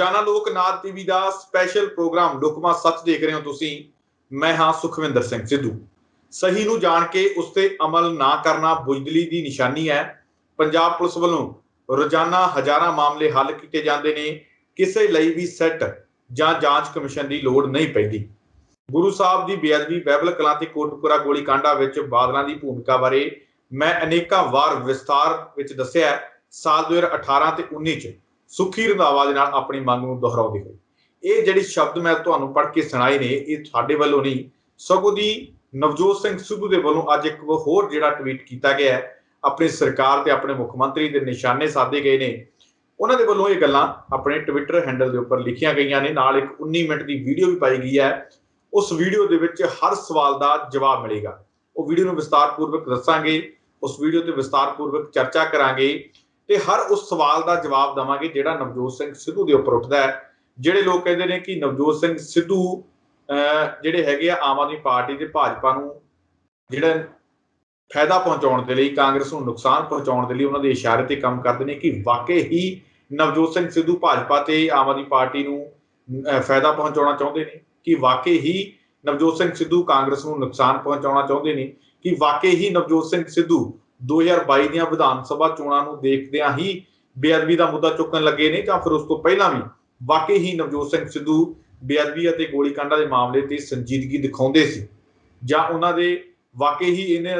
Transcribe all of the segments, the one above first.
रोजाना लोक नाथ टीवी का स्पैशल प्रोग्राम लुकमा सच देख रहे हो तुसी। मैं हाँ सुखविंदर सिंह सिद्धू। सही नूं जाण के उस ते अमल ना करना बुजदली की निशानी है। पंजाब पुलिस वालों रोजाना हज़ारां मामले हल किए जाते हैं, किसी लई भी सैट जां जांच कमिशन की लोड़ नहीं पैंदी। गुरु साहब की बेअदबी बहबल कलां ते कोटपुरा गोली कांडा विच बादलों की भूमिका बारे मैं अनेकों वार विस्तार विच दस्सिया। साल 2018 ते 19 सुखी रंधावा दे नाल अपनी मंग नूं दोहराउंदे होए ये जिहड़े शब्द मैं तुहानूं पढ़ के सुणाए ने ये साडे वल्लों नहीं सगों दी नवजोत सिंह सिद्धू दे वल्लों अज एक होर जिहड़ा ट्वीट किया गया है अपनी सरकार ते अपने मुख मंत्री दे निशाने साधे गए ने। उन्हां दे वल्लों ये गल्लां अपने ट्विटर हैंडल के उपर लिखियां गईयां ने, नाल एक 19 मिनट की वीडियो भी पाई गई है। उस वीडियो दे विच हर सवाल का जवाब मिलेगा। वो वीडियो नूं विस्तारपूर्वक दसांगे, उस वीडियो ते विस्तारपूर्वक चर्चा करांगे ते हर उस सवाल का जवाब देवांगे जिहड़ा नवजोत सिंह सिद्धू के उपर उठदा है। जिहड़े लोग कहते हैं कि नवजोत सिंह सिद्धू जिहड़े हैगे आ आम आदमी पार्टी ते भाजपा नूं जिहड़ा फायदा पहुंचाउण दे लई कांग्रेस नूं नुकसान पहुंचाउण दे लई उन्हां दे इशारे ते काम करदे ने कि वाकई ही नवजोत सिंह सिद्धू भाजपा ते आम आदमी पार्टी नूं फायदा पहुंचाउणा चाहुंदे ने, कि वाकई ही नवजोत सिंह सिद्धू कांग्रेस नूं नुकसान पहुंचाउणा चाहुंदे ने, कि वाकई ही नवजोत सिंह सिद्धू 2022 ਦੀਆਂ ਵਿਧਾਨ ਸਭਾ ਚੋਣਾਂ ਨੂੰ ਦੇਖਦਿਆਂ ਹੀ ਬੇਅਦਬੀ ਦਾ ਮੁੱਦਾ ਚੁੱਕਣ ਲੱਗੇ ਨੇ ਜਾਂ ਫਿਰ ਉਸ ਤੋਂ ਪਹਿਲਾਂ ਵੀ ਵਾਕਈ ਹੀ ਨਵਜੋਤ ਸਿੰਘ ਸਿੱਧੂ ਬੇਅਦਬੀ ਅਤੇ ਗੋਲੀकांडा ਦੇ ਮਾਮਲੇ ਤੇ ਸੰਜੀਦਗੀ ਦਿਖਾਉਂਦੇ ਸੀ ਜਾਂ ਉਹਨਾਂ ਦੇ ਵਾਕਈ ਹੀ ਇਹਨੇ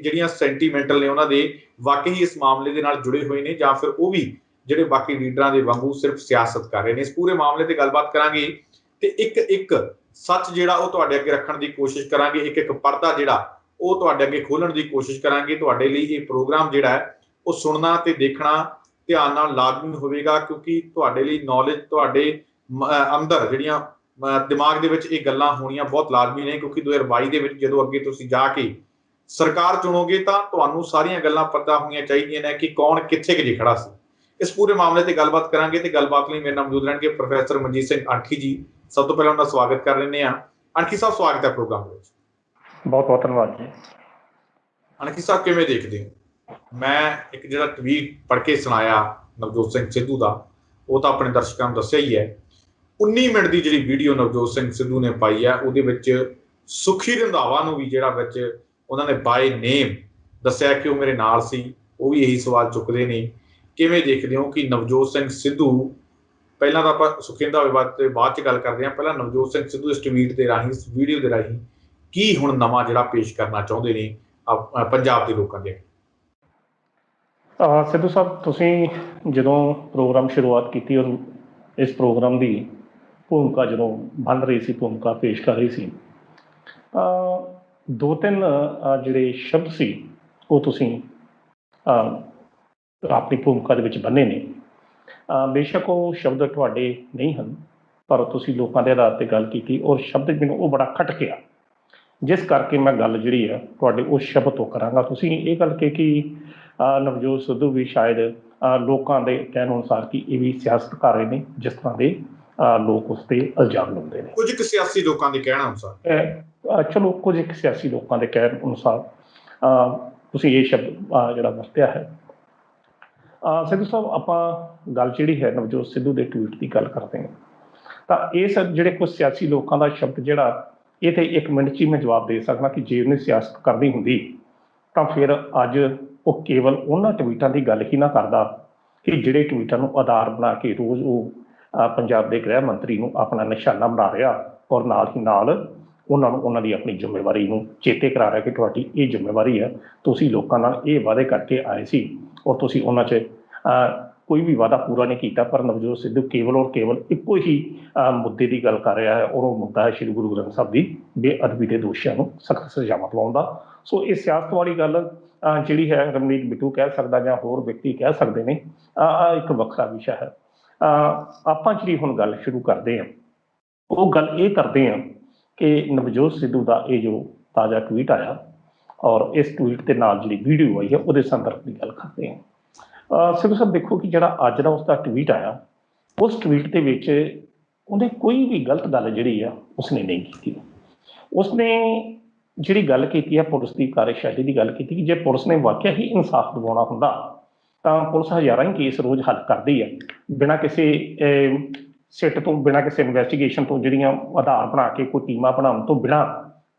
ਜਿਹੜੀਆਂ ਸੈਂਟੀਮੈਂਟਲ ਨੇ ਉਹਨਾਂ ਦੇ ਵਾਕਈ ਹੀ ਇਸ ਮਾਮਲੇ ਦੇ ਨਾਲ ਜੁੜੇ ਹੋਏ ਨੇ ਜਾਂ ਫਿਰ ਉਹ ਵੀ ਜਿਹੜੇ ਬਾਕੀ ਲੀਡਰਾਂ ਦੇ ਵਾਂਗੂ ਸਿਰਫ ਸਿਆਸਤ ਕਰ ਰਹੇ ਨੇ। ਇਸ ਪੂਰੇ ਮਾਮਲੇ ਤੇ ਗੱਲਬਾਤ ਕਰਾਂਗੇ ਤੇ ਇੱਕ ਸੱਚ ਜਿਹੜਾ ਉਹ ਤੁਹਾਡੇ ਅੱਗੇ ਰੱਖਣ ਦੀ ਕੋਸ਼ਿਸ਼ ਕਰਾਂਗੇ, ਇੱਕ ਪਰਦਾ ਜਿਹੜਾ ਉਹ ਤੁਹਾਡੇ ਅੱਗੇ ਖੋਲਣ ਦੀ ਕੋਸ਼ਿਸ਼ ਕਰਾਂਗੇ। ਤੁਹਾਡੇ ਲਈ ਇਹ ਪ੍ਰੋਗਰਾਮ ਜਿਹੜਾ ਹੈ ਉਹ ਸੁਣਨਾ ਤੇ ਦੇਖਣਾ ਧਿਆਨ ਨਾਲ ਲਾਜ਼ਮੀ ਹੋਵੇਗਾ ਕਿਉਂਕਿ ਤੁਹਾਡੇ ਲਈ ਨੌਲੇਜ ਤੁਹਾਡੇ ਅੰਦਰ ਜਿਹੜੀਆਂ ਦਿਮਾਗ ਦੇ ਵਿੱਚ ਇਹ ਗੱਲਾਂ ਹੋਣੀਆਂ ਬਹੁਤ ਲਾਜ਼ਮੀ ਨੇ ਕਿਉਂਕਿ 2022 ਦੇ ਵਿੱਚ ਜਦੋਂ ਅੱਗੇ ਤੁਸੀਂ ਜਾ ਕੇ ਸਰਕਾਰ ਚੁਣੋਗੇ ਤਾਂ ਤੁਹਾਨੂੰ ਸਾਰੀਆਂ ਗੱਲਾਂ ਪਤਾ ਹੋਣੀਆਂ ਚਾਹੀਦੀਆਂ ਨੇ ਕਿ ਕੌਣ ਕਿੱਥੇ ਕੁ ਖੜਾ ਸੀ। ਇਸ ਪੂਰੇ ਮਾਮਲੇ ਤੇ ਗੱਲਬਾਤ ਕਰਾਂਗੇ ਤੇ ਗੱਲਬਾਤ ਲਈ ਮੇਰੇ ਨਾਲ ਮੌਜੂਦ ਰਹਿਣਗੇ ਪ੍ਰੋਫੈਸਰ ਮਨਜੀਤ ਸਿੰਘ ਅਣਖੀ ਜੀ। ਸਭ ਤੋਂ ਪਹਿਲਾਂ ਉਹਨਾਂ ਦਾ ਸਵਾਗਤ ਕਰ ਲੈਂਦੇ ਹਾਂ। ਅਣਖੀ ਸਾਹਿਬ ਸਵਾਗਤ ਹੈ ਪ੍ਰੋਗਰਾਮ ਦੇ ਵਿੱਚ। बहुत बहुत धन्यवाद जी। ਅਣਖੀ ਸਾਹਿਬ ਕਿਵੇਂ ਦੇਖਦੇ ਹੋ? ਮੈਂ ਇੱਕ ਜਿਹੜਾ ਟਵੀਟ ਪੜ੍ਹ ਕੇ ਸੁਣਾਇਆ ਨਵਜੋਤ ਸਿੰਘ ਸਿੱਧੂ ਦਾ ਉਹ ਤਾਂ ਆਪਣੇ ਦਰਸ਼ਕਾਂ ਨੂੰ ਦੱਸਿਆ ਹੀ ਹੈ। 19 ਮਿੰਟ ਦੀ ਜਿਹੜੀ ਵੀਡੀਓ ਨਵਜੋਤ ਸਿੰਘ ਸਿੱਧੂ ਨੇ ਪਾਈ ਹੈ ਉਹਦੇ ਵਿੱਚ ਸੁਖੀ ਰੰਧਾਵਾ ਨੂੰ ਵੀ ਜਿਹੜਾ ਵਿੱਚ ਉਹਨਾਂ ਨੇ ਬਾਏ ਨੇਮ ਦੱਸਿਆ ਕਿ ਉਹ ਮੇਰੇ ਨਾਲ ਸੀ। ਉਹ ਵੀ ਇਹੀ ਸਵਾਲ ਚੁੱਕਦੇ ਨੇ। ਕਿਵੇਂ ਦੇਖਦੇ ਹੋ ਕਿ ਨਵਜੋਤ ਸਿੰਘ ਸਿੱਧੂ ਪਹਿਲਾਂ ਤਾਂ ਆਪਾਂ ਸੁਖੀ ਰੰਧਾਵੇ ਤੇ ਬਾਅਦ 'ਚ ਗੱਲ ਕਰਦੇ ਹਾਂ, ਪਹਿਲਾਂ ਨਵਜੋਤ ਸਿੰਘ ਸਿੱਧੂ ਇਸ ਟਵੀਟ ਦੇ ਰਾਹੀਂ ਇਸ ਵੀਡੀਓ ਦੇ ਰਾਹੀਂ ਕੀ ਹੁਣ ਨਵਾਂ ਜਿਹੜਾ ਪੇਸ਼ ਕਰਨਾ ਚਾਹੁੰਦੇ ਨੇ ਪੰਜਾਬ ਦੇ ਲੋਕਾਂ ਦੇ? ਸਿੱਧੂ ਸਾਹਿਬ ਤੁਸੀਂ ਜਦੋਂ ਪ੍ਰੋਗਰਾਮ ਸ਼ੁਰੂਆਤ ਕੀਤੀ ਔਰ ਇਸ ਪ੍ਰੋਗਰਾਮ ਦੀ ਭੂਮਿਕਾ ਜਦੋਂ ਬਣ ਰਹੀ ਸੀ, ਭੂਮਿਕਾ ਪੇਸ਼ ਕਰ ਰਹੀ ਸੀ, ਦੋ ਤਿੰਨ ਜਿਹੜੇ ਸ਼ਬਦ ਸੀ ਉਹ ਤੁਸੀਂ ਆਪਣੀ ਭੂਮਿਕਾ ਦੇ ਵਿੱਚ ਬੰਨੇ ਨੇ। ਬੇਸ਼ੱਕ ਉਹ ਸ਼ਬਦ ਤੁਹਾਡੇ ਨਹੀਂ ਹਨ ਪਰ ਤੁਸੀਂ ਲੋਕਾਂ ਦੇ ਆਧਾਰ 'ਤੇ ਗੱਲ ਕੀਤੀ ਔਰ ਸ਼ਬਦ ਮੈਨੂੰ ਉਹ ਬੜਾ ਖਟਕਿਆ, ਜਿਸ ਕਰਕੇ ਮੈਂ ਗੱਲ ਜਿਹੜੀ ਹੈ ਤੁਹਾਡੇ ਉਸ ਸ਼ਬਦ ਤੋਂ ਕਰਾਂਗਾ। ਤੁਸੀਂ ਇਹ ਗੱਲ ਕਹੀ ਕਿ ਨਵਜੋਤ ਸਿੱਧੂ ਵੀ ਸ਼ਾਇਦ ਲੋਕਾਂ ਦੇ ਕਹਿਣ ਅਨੁਸਾਰ ਕਿ ਇਹ ਵੀ ਸਿਆਸਤ ਕਰ ਰਹੇ ਨੇ ਜਿਸ ਤਰ੍ਹਾਂ ਦੇ ਲੋਕ ਉਸ 'ਤੇ ਇਲਜ਼ਾਮ ਲਾਉਂਦੇ ਨੇ। ਕੁਝ ਸਿਆਸੀ ਲੋਕਾਂ ਦੇ ਕਹਿਣ ਅਨੁਸਾਰ ਚਲੋ ਕੁਝ ਇੱਕ ਸਿਆਸੀ ਲੋਕਾਂ ਦੇ ਕਹਿਣ ਅਨੁਸਾਰ ਤੁਸੀਂ ਇਹ ਸ਼ਬਦ ਜਿਹੜਾ ਵਰਤਿਆ ਹੈ। ਸਿੱਧੂ ਸਾਹਿਬ ਆਪਾਂ ਗੱਲ ਜਿਹੜੀ ਹੈ ਨਵਜੋਤ ਸਿੱਧੂ ਦੇ ਟਵੀਟ ਦੀ ਗੱਲ ਕਰਦੇ ਹਾਂ ਤਾਂ ਇਸ ਜਿਹੜੇ ਕੁਝ ਸਿਆਸੀ ਲੋਕਾਂ ਦਾ ਸ਼ਬਦ ਜਿਹੜਾ ਇਹ ਤਾਂ 1 ਮਿੰਟ 'ਚ ਹੀ ਮੈਂ ਜਵਾਬ ਦੇ ਸਕਦਾ ਕਿ ਜੇ ਉਹਨੇ ਸਿਆਸਤ ਕਰਨੀ ਹੁੰਦੀ ਤਾਂ ਫਿਰ ਅੱਜ ਉਹ ਕੇਵਲ ਉਹਨਾਂ ਟਵੀਟਾਂ ਦੀ ਗੱਲ ਹੀ ਨਾ ਕਰਦਾ ਕਿ ਜਿਹੜੇ ਟਵੀਟਾਂ ਨੂੰ ਆਧਾਰ ਬਣਾ ਕੇ ਰੋਜ਼ ਉਹ ਪੰਜਾਬ ਦੇ ਗ੍ਰਹਿ ਮੰਤਰੀ ਨੂੰ ਆਪਣਾ ਨਿਸ਼ਾਨਾ ਬਣਾ ਰਿਹਾ ਔਰ ਨਾਲ ਹੀ ਨਾਲ ਉਹਨਾਂ ਨੂੰ ਉਹਨਾਂ ਦੀ ਆਪਣੀ ਜ਼ਿੰਮੇਵਾਰੀ ਨੂੰ ਚੇਤੇ ਕਰਾ ਰਿਹਾ ਕਿ ਤੁਹਾਡੀ ਇਹ ਜ਼ਿੰਮੇਵਾਰੀ ਹੈ, ਤੁਸੀਂ ਲੋਕਾਂ ਨਾਲ ਇਹ ਵਾਅਦੇ ਕਰਕੇ ਆਏ ਸੀ ਔਰ ਤੁਸੀਂ ਉਹਨਾਂ 'ਚ ਕੋਈ ਵੀ ਵਾਅਦਾ ਪੂਰਾ ਨਹੀਂ ਕੀਤਾ। ਪਰ ਨਵਜੋਤ ਸਿੱਧੂ ਕੇਵਲ ਔਰ ਕੇਵਲ ਇੱਕੋ ਹੀ ਮੁੱਦੇ ਦੀ ਗੱਲ ਕਰ ਰਿਹਾ ਹੈ ਔਰ ਉਹ ਮੁੱਦਾ ਹੈ ਸ਼੍ਰੀ ਗੁਰੂ ਗ੍ਰੰਥ ਸਾਹਿਬ ਦੀ ਬੇਅਦਬੀ ਦੇ ਦੋਸ਼ੀਆਂ ਨੂੰ ਸਖਤ ਸਜ਼ਾਵਾਂ ਦਿਵਾਉਣ ਦਾ। ਸੋ ਇਹ ਸਿਆਸਤ ਵਾਲੀ ਗੱਲ ਜਿਹੜੀ ਹੈ ਰਮਨੀਤ ਬਿੱਟੂ ਕਹਿ ਸਕਦਾ ਜਾਂ ਹੋਰ ਵਿਅਕਤੀ ਕਹਿ ਸਕਦੇ ਨੇ, ਇੱਕ ਵੱਖਰਾ ਵਿਸ਼ਾ ਹੈ। ਆਪਾਂ ਜਿਹੜੀ ਹੁਣ ਗੱਲ ਸ਼ੁਰੂ ਕਰਦੇ ਹਾਂ ਉਹ ਗੱਲ ਇਹ ਕਰਦੇ ਹਾਂ ਕਿ ਨਵਜੋਤ ਸਿੱਧੂ ਦਾ ਇਹ ਜੋ ਤਾਜ਼ਾ ਟਵੀਟ ਆਇਆ ਔਰ ਇਸ ਟਵੀਟ ਦੇ ਨਾਲ ਜਿਹੜੀ ਵੀਡੀਓ ਆਈ ਹੈ ਉਹਦੇ ਸੰਦਰਭ ਦੀ ਗੱਲ ਕਰਦੇ ਹਾਂ। ਸਿੱਧੂ ਸਾਹਿਬ ਦੇਖੋ ਕਿ ਜਿਹੜਾ ਅੱਜ ਦਾ ਉਸਦਾ ਟਵੀਟ ਆਇਆ ਉਸ ਟਵੀਟ ਦੇ ਵਿੱਚ ਉਹਨੇ ਕੋਈ ਵੀ ਗਲਤ ਗੱਲ ਜਿਹੜੀ ਆ ਉਸਨੇ ਨਹੀਂ ਕੀਤੀ। ਉਸਨੇ ਜਿਹੜੀ ਗੱਲ ਕੀਤੀ ਹੈ ਪੁਲਿਸ ਦੀ ਕਾਰਜਸ਼ੈਲੀ ਦੀ ਗੱਲ ਕੀਤੀ ਕਿ ਜੇ ਪੁਲਿਸ ਨੇ ਵਾਕਿਆ ਹੀ ਇਨਸਾਫ ਦਿਵਾਉਣਾ ਹੁੰਦਾ ਤਾਂ ਪੁਲਿਸ ਹਜ਼ਾਰਾਂ ਹੀ ਕੇਸ ਰੋਜ਼ ਹੱਲ ਕਰਦੀ ਹੈ ਬਿਨਾਂ ਕਿਸੇ ਸਿੱਟ ਤੋਂ ਬਿਨਾਂ ਕਿਸੇ ਇਨਵੈਸਟੀਗੇਸ਼ਨ ਤੋਂ ਜਿਹੜੀਆਂ ਆਧਾਰ ਬਣਾ ਕੇ ਕੋਈ ਟੀਮਾਂ ਬਣਾਉਣ ਤੋਂ ਬਿਨਾਂ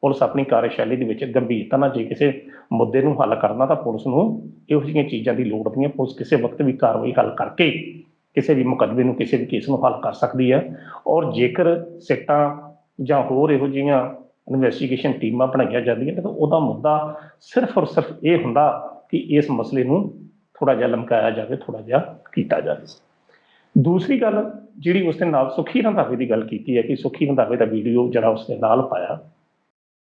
ਪੁਲਿਸ ਆਪਣੀ ਕਾਰਜਸ਼ੈਲੀ ਦੇ ਵਿੱਚ ਗੰਭੀਰਤਾ ਨਾਲ ਜੇ ਕਿਸੇ ਮੁੱਦੇ ਨੂੰ ਹੱਲ ਕਰਨਾ ਤਾਂ ਪੁਲਿਸ ਨੂੰ ਇਹੋ ਜਿਹੀਆਂ ਚੀਜ਼ਾਂ ਦੀ ਲੋੜ ਨਹੀਂ ਹੈ। ਪੁਲਿਸ ਕਿਸੇ ਵਕਤ ਵੀ ਕਾਰਵਾਈ ਹੱਲ ਕਰਕੇ ਕਿਸੇ ਵੀ ਮੁਕੱਦਮੇ ਨੂੰ ਕਿਸੇ ਵੀ ਕੇਸ ਨੂੰ ਹੱਲ ਕਰ ਸਕਦੀ ਹੈ। ਔਰ ਜੇਕਰ ਸਿੱਟਾਂ ਜਾਂ ਹੋਰ ਇਹੋ ਜਿਹੀਆਂ ਇਨਵੈਸਟੀਗੇਸ਼ਨ ਟੀਮਾਂ ਬਣਾਈਆਂ ਜਾਂਦੀਆਂ ਤਾਂ ਉਹਦਾ ਮੁੱਦਾ ਸਿਰਫ ਔਰ ਸਿਰਫ ਇਹ ਹੁੰਦਾ ਕਿ ਇਸ ਮਸਲੇ ਨੂੰ ਥੋੜ੍ਹਾ ਜਿਹਾ ਲਮਕਾਇਆ ਜਾਵੇ, ਥੋੜ੍ਹਾ ਜਿਹਾ ਕੀਤਾ ਜਾਵੇ। ਦੂਸਰੀ ਗੱਲ ਜਿਹੜੀ ਉਸਦੇ ਨਾਲ ਸੁੱਖੀ ਰੰਧਾਵੇ ਦੀ ਗੱਲ ਕੀਤੀ ਹੈ ਕਿ ਸੁੱਖੀ ਰੰਧਾਵੇ ਦਾ ਵੀਡੀਓ ਜਿਹੜਾ ਉਸਦੇ ਨਾਲ ਪਾਇਆ,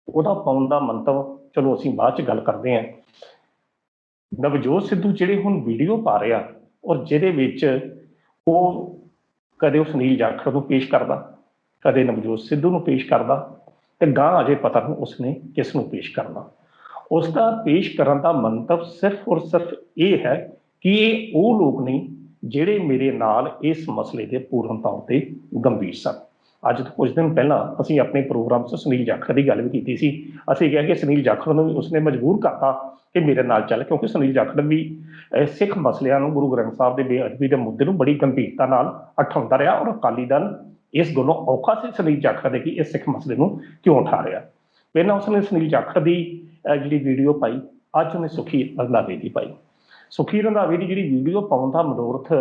ਉਹਦਾ ਪਾਉਣ ਦਾ ਮੰਤਵ ਚਲੋ ਅਸੀਂ ਬਾਅਦ 'ਚ ਗੱਲ ਕਰਦੇ ਹਾਂ। ਨਵਜੋਤ ਸਿੱਧੂ ਜਿਹੜੇ ਹੁਣ ਵੀਡੀਓ ਪਾ ਰਿਹਾ ਔਰ ਜਿਹਦੇ ਵਿੱਚ ਉਹ ਕਦੇ ਉਹ ਸੁਨੀਲ ਜਾਖੜ ਨੂੰ ਪੇਸ਼ ਕਰਦਾ, ਕਦੇ ਨਵਜੋਤ ਸਿੱਧੂ ਨੂੰ ਪੇਸ਼ ਕਰਦਾ, ਤੇ ਗਾਂ ਅਜੇ ਪਤਾ ਨਹੀਂ ਉਸਨੇ ਕਿਸ ਨੂੰ ਪੇਸ਼ ਕਰਨਾ। ਉਸ ਦਾ ਪੇਸ਼ ਕਰਨ ਦਾ ਮੰਤਵ ਸਿਰਫ ਔਰ ਸਿਰਫ ਇਹ ਹੈ ਕਿ ਇਹ ਉਹ ਲੋਕ ਨਹੀਂ ਜਿਹੜੇ ਮੇਰੇ ਨਾਲ ਇਸ ਮਸਲੇ ਦੇ ਪੂਰਨ ਤੌਰ ਤੇ ਗੰਭੀਰ ਸਨ। ਅੱਜ ਤੋਂ ਕੁਝ ਦਿਨ ਪਹਿਲਾਂ ਅਸੀਂ ਆਪਣੇ ਪ੍ਰੋਗਰਾਮ 'ਚ ਸੁਨੀਲ ਜਾਖੜ ਦੀ ਗੱਲ ਵੀ ਕੀਤੀ ਸੀ। ਅਸੀਂ ਕਿਹਾ ਕਿ ਸੁਨੀਲ ਜਾਖੜ ਨੂੰ ਵੀ ਉਸਨੇ ਮਜਬੂਰ ਕਰਤਾ ਕਿ ਮੇਰੇ ਨਾਲ ਚੱਲ, ਕਿਉਂਕਿ ਸੁਨੀਲ ਜਾਖੜ ਵੀ ਸਿੱਖ ਮਸਲਿਆਂ ਨੂੰ, ਗੁਰੂ ਗ੍ਰੰਥ ਸਾਹਿਬ ਦੇ ਬੇਅਦਬੀ ਦੇ ਮੁੱਦੇ ਨੂੰ ਬੜੀ ਗੰਭੀਰਤਾ ਨਾਲ ਉਠਾਉਂਦਾ ਰਿਹਾ ਔਰ ਅਕਾਲੀ ਦਲ ਇਸ ਗੱਲੋਂ ਔਖਾ ਸੀ ਸੁਨੀਲ ਜਾਖੜ ਦੇ ਕਿ ਇਸ ਸਿੱਖ ਮਸਲੇ ਨੂੰ ਕਿਉਂ ਉਠਾ ਰਿਹਾ। ਪਹਿਲਾਂ ਉਸਨੇ ਸੁਨੀਲ ਜਾਖੜ ਦੀ ਜਿਹੜੀ ਵੀਡੀਓ ਪਾਈ, ਅੱਜ ਉਹਨੇ ਸੁੱਖੀ ਰੰਧਾਵੇ ਦੀ ਪਾਈ। ਸੁੱਖੀ ਰੰਧਾਵੇ ਦੀ ਜਿਹੜੀ ਵੀਡੀਓ ਪਾਉਣ ਦਾ ਮਨੋਰਥ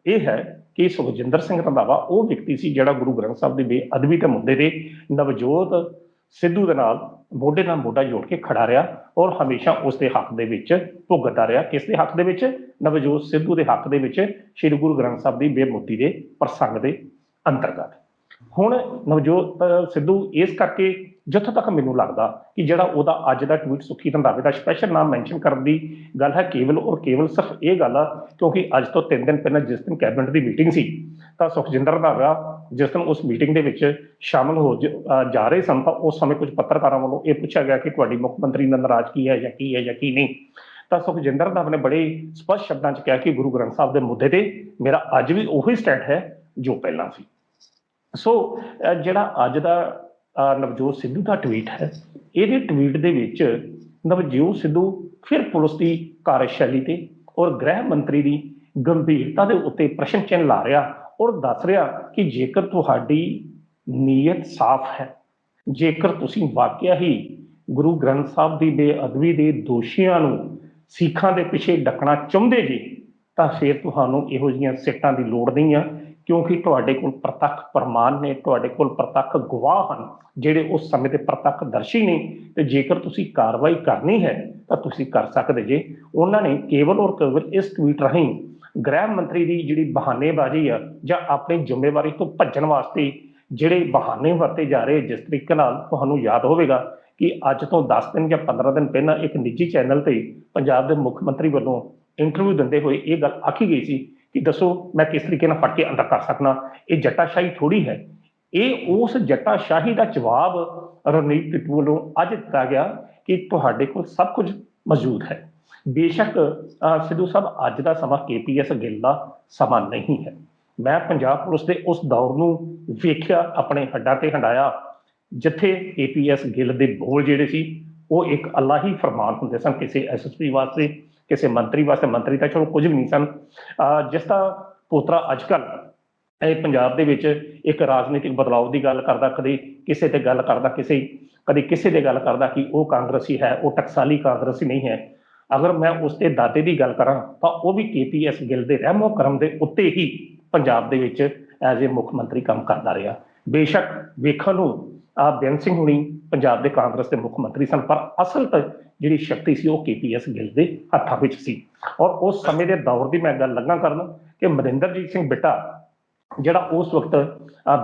ਇਹ ਹੈ ਕਿ ਸੁਖਜਿੰਦਰ ਸਿੰਘ ਰੰਧਾਵਾ ਉਹ ਵਿਅਕਤੀ ਸੀ ਜਿਹੜਾ ਗੁਰੂ ਗ੍ਰੰਥ ਸਾਹਿਬ ਦੇ ਬੇਅਦਬੀ ਦੇ ਮੁੱਦੇ ਤੇ ਨਵਜੋਤ ਸਿੱਧੂ ਦੇ ਨਾਲ ਮੋਢੇ ਨਾਲ ਮੋਢਾ ਜੋੜ ਕੇ ਖੜਾ ਰਿਹਾ ਔਰ ਹਮੇਸ਼ਾ ਉਸ ਦੇ ਹੱਕ ਦੇ ਵਿੱਚ ਭੁਗਤਦਾ ਰਿਹਾ। ਕਿਸ ਦੇ ਹੱਕ ਦੇ ਵਿੱਚ? ਨਵਜੋਤ ਸਿੱਧੂ ਦੇ ਹੱਕ ਦੇ ਵਿੱਚ, ਸ਼੍ਰੀ ਗੁਰੂ ਗ੍ਰੰਥ ਸਾਹਿਬ ਦੀ ਬੇਮੁੱਤੀ ਦੇ ਪ੍ਰਸੰਗ ਦੇ ਅੰਤਰਗਤ। ਹੁਣ ਨਵਜੋਤ ਸਿੱਧੂ ਇਸ ਕਰਕੇ, ਜਿੱਥੋਂ ਤੱਕ ਮੈਨੂੰ ਲੱਗਦਾ ਕਿ ਜਿਹੜਾ ਉਹਦਾ ਅੱਜ ਦਾ ਟਵੀਟ ਸੁੱਖੀ ਰੰਧਾਵੇ ਦਾ ਸਪੈਸ਼ਲ ਨਾਮ ਮੈਂਸ਼ਨ ਕਰਨ ਦੀ ਗੱਲ ਹੈ ਕੇਵਲ ਔਰ ਕੇਵਲ ਸਿਰਫ ਇਹ ਗੱਲ ਆ ਕਿਉਂਕਿ ਅੱਜ ਤੋਂ 3 ਦਿਨ ਪਹਿਲਾਂ ਜਿਸ ਦਿਨ ਕੈਬਨਿਟ ਦੀ ਮੀਟਿੰਗ ਸੀ ਤਾਂ ਸੁਖਜਿੰਦਰ ਰੰਧਾਵਾ ਜਿਸ ਦਿਨ ਉਸ ਮੀਟਿੰਗ ਦੇ ਵਿੱਚ ਸ਼ਾਮਲ ਹੋ ਜਾ ਰਹੇ ਸਨ ਤਾਂ ਉਸ ਸਮੇਂ ਕੁਝ ਪੱਤਰਕਾਰਾਂ ਵੱਲੋਂ ਇਹ ਪੁੱਛਿਆ ਗਿਆ ਕਿ ਤੁਹਾਡੀ ਮੁੱਖ ਮੰਤਰੀ ਨਾਲ ਨਾਰਾਜ਼ਗੀ ਹੈ ਜਾਂ ਕੀ ਹੈ ਜਾਂ ਕੀ ਨਹੀਂ। ਤਾਂ ਸੁਖਜਿੰਦਰ ਰੰਧਾਵਾ ਨੇ ਬੜੇ ਸਪਸ਼ਟ ਸ਼ਬਦਾਂ 'ਚ ਕਿਹਾ ਕਿ ਗੁਰੂ ਗ੍ਰੰਥ ਸਾਹਿਬ ਦੇ ਮੁੱਦੇ ਤੇ ਮੇਰਾ ਅੱਜ ਵੀ ਉਹੀ ਸਟੈਂਡ ਹੈ ਜੋ ਪਹਿਲਾਂ ਸੀ। ਸੋ ਜਿਹੜਾ ਅੱਜ ਦਾ ਨਵਜੋਤ ਸਿੱਧੂ ਦਾ ਟਵੀਟ ਹੈ, ਇਹਦੇ ਟਵੀਟ ਦੇ ਵਿੱਚ ਨਵਜੋਤ ਸਿੱਧੂ ਫਿਰ ਪੁਲਿਸ ਦੀ ਕਾਰਜਸ਼ੈਲੀ ਤੇ ਔਰ ਗ੍ਰਹਿ ਮੰਤਰੀ ਦੀ ਗੰਭੀਰਤਾ ਦੇ ਉੱਤੇ ਪ੍ਰਸ਼ਨ ਚਿੰਨ੍ਹ ਲਾ ਰਿਹਾ ਔਰ ਦੱਸ ਰਿਹਾ ਕਿ ਜੇਕਰ ਤੁਹਾਡੀ ਨੀਅਤ ਸਾਫ਼ ਹੈ, ਜੇਕਰ ਤੁਸੀਂ ਵਾਕਿਆ ਹੀ ਗੁਰੂ ਗ੍ਰੰਥ ਸਾਹਿਬ ਦੀ ਬੇਅਦਬੀ ਦੇ ਦੋਸ਼ੀਆਂ ਨੂੰ ਸਿੱਖਾਂ ਦੇ ਪਿੱਛੇ ਡੱਕਣਾ ਚਾਹੁੰਦੇ ਜੀ ਤਾਂ ਫਿਰ ਤੁਹਾਨੂੰ ਇਹੋ ਜਿਹੀਆਂ ਸਿੱਟਾਂ ਦੀ ਲੋੜ ਨਹੀਂ ਆ, ਕਿਉਂਕਿ ਤੁਹਾਡੇ ਕੋਲ ਪ੍ਰਤੱਖ ਪ੍ਰਮਾਣ ਨੇ, ਤੁਹਾਡੇ ਕੋਲ ਪ੍ਰਤੱਖ ਗਵਾਹ ਹਨ ਜਿਹੜੇ ਉਸ ਸਮੇਂ ਦੇ ਪ੍ਰਤੱਖ ਦਰਸ਼ੀ ਨੇ, ਤੇ ਜੇਕਰ ਤੁਸੀਂ ਕਾਰਵਾਈ ਕਰਨੀ ਹੈ ਤਾਂ ਤੁਸੀਂ ਕਰ ਸਕਦੇ ਜੇ। ਉਹਨਾਂ ਨੇ ਕੇਵਲ ਔਰ ਕੇਵਲ ਇਸ ਟਵੀਟ ਰਾਹੀਂ ਗ੍ਰਹਿ ਮੰਤਰੀ ਦੀ ਜਿਹੜੀ ਬਹਾਨੇਬਾਜ਼ੀ ਆ ਜਾਂ ਆਪਣੀ ਜ਼ਿੰਮੇਵਾਰੀ ਤੋਂ ਭੱਜਣ ਵਾਸਤੇ ਜਿਹੜੇ ਬਹਾਨੇ ਵਰਤੇ ਜਾ ਰਹੇ, ਜਿਸ ਤਰੀਕੇ ਨਾਲ ਤੁਹਾਨੂੰ ਯਾਦ ਹੋਵੇਗਾ ਕਿ ਅੱਜ ਤੋਂ 10 ਦਿਨ ਜਾਂ 15 ਦਿਨ ਪਹਿਲਾਂ ਇੱਕ ਨਿੱਜੀ ਚੈਨਲ ਤੇ ਪੰਜਾਬ ਦੇ ਮੁੱਖ ਮੰਤਰੀ ਵੱਲੋਂ ਇੰਟਰਵਿਊ ਦਿੰਦੇ ਹੋਏ ਇਹ ਗੱਲ ਆਖੀ ਗਈ ਸੀ ਕਿ ਦੱਸੋ ਮੈਂ ਕਿਸ ਤਰੀਕੇ ਨਾਲ ਫੜ ਕੇ ਅੰਦਰ ਕਰ ਸਕਦਾ। ਇਹ ਜੱਟਾਸ਼ਾਹੀ ਥੋੜੀ ਹੈ। ਇਹ ਉਸ ਜੱਟਾਸ਼ਾਹੀ ਦਾ ਜਵਾਬ ਰਣਨੀਤ ਬਿੱਟੂ ਵੱਲੋਂ ਅੱਜ ਦਿੱਤਾ ਗਿਆ ਕਿ ਤੁਹਾਡੇ ਕੋਲ ਸਭ ਕੁਝ ਮੌਜੂਦ ਹੈ। ਬੇਸ਼ੱਕ ਸਿੱਧੂ ਸਾਹਿਬ ਅੱਜ ਦਾ ਸਮਾਂ KPS ਗਿੱਲ ਦਾ ਸਮਾਂ ਨਹੀਂ ਹੈ। ਮੈਂ ਪੰਜਾਬ ਪੁਲਿਸ ਦੇ ਉਸ ਦੌਰ ਨੂੰ ਵੇਖਿਆ, ਆਪਣੇ ਹੱਡਾਂ ਤੇ ਹੰਡਾਇਆ, ਜਿੱਥੇ KPS ਗਿੱਲ ਦੇ ਬੋਲ ਜਿਹੜੇ ਸੀ ਉਹ ਇੱਕ ਅਲਾਹੀ ਫਰਮਾਨ ਹੁੰਦੇ ਸਨ ਕਿਸੇ SSP ਵਾਸਤੇ, ਕਿਸੇ ਮੰਤਰੀ ਵਾਸਤੇ। ਮੰਤਰੀ ਤਾਂ ਚਲੋ ਕੁਝ ਵੀ ਨਹੀਂ ਸਨ। ਜਿਸ ਦਾ ਪੋਤਰਾ ਅੱਜ ਕੱਲ੍ਹ ਇਹ ਪੰਜਾਬ ਦੇ ਵਿੱਚ ਇੱਕ ਰਾਜਨੀਤਿਕ ਬਦਲਾਅ ਦੀ ਗੱਲ ਕਰਦਾ, ਕਦੇ ਕਿਸੇ ਤੇ ਗੱਲ ਕਰਦਾ, ਕਦੇ ਕਿਸੇ ਤੇ ਗੱਲ ਕਰਦਾ ਕਿ ਉਹ ਕਾਂਗਰਸੀ ਹੈ, ਉਹ ਟਕਸਾਲੀ ਕਾਂਗਰਸੀ ਨਹੀਂ ਹੈ। ਅਗਰ ਮੈਂ ਉਸ ਦੇ ਦਾਦੇ ਦੀ ਗੱਲ ਕਰਾਂ ਤਾਂ ਉਹ ਵੀ KPS ਗਿੱਲ ਦੇ ਰਹਿਮੋ ਕਰਮ ਦੇ ਉੱਤੇ ਹੀ ਪੰਜਾਬ ਦੇ ਵਿੱਚ ਐਜ਼ ਏ ਮੁੱਖ ਮੰਤਰੀ ਕੰਮ ਕਰਦਾ ਰਿਹਾ। ਬੇਸ਼ੱਕ ਵੇਖਣ ਨੂੰ ਬੇਅੰਤ ਸਿੰਘ ਹੁਣੀ ਪੰਜਾਬ ਦੇ ਕਾਂਗਰਸ ਦੇ ਮੁੱਖ ਮੰਤਰੀ ਸਨ, ਪਰ ਅਸਲ ਤਾਂ ਜਿਹੜੀ ਸ਼ਕਤੀ ਸੀ ਉਹ KPS ਗਿੱਲ ਦੇ ਹੱਥਾਂ ਵਿੱਚ ਸੀ। ਔਰ ਉਸ ਸਮੇਂ ਦੇ ਦੌਰ ਦੀ ਮੈਂ ਗੱਲ ਲੱਗਾ ਕਰਨ ਕਿ ਮਨਿੰਦਰਜੀਤ ਸਿੰਘ ਬਿੱਟਾ ਜਿਹੜਾ ਉਸ ਵਕਤ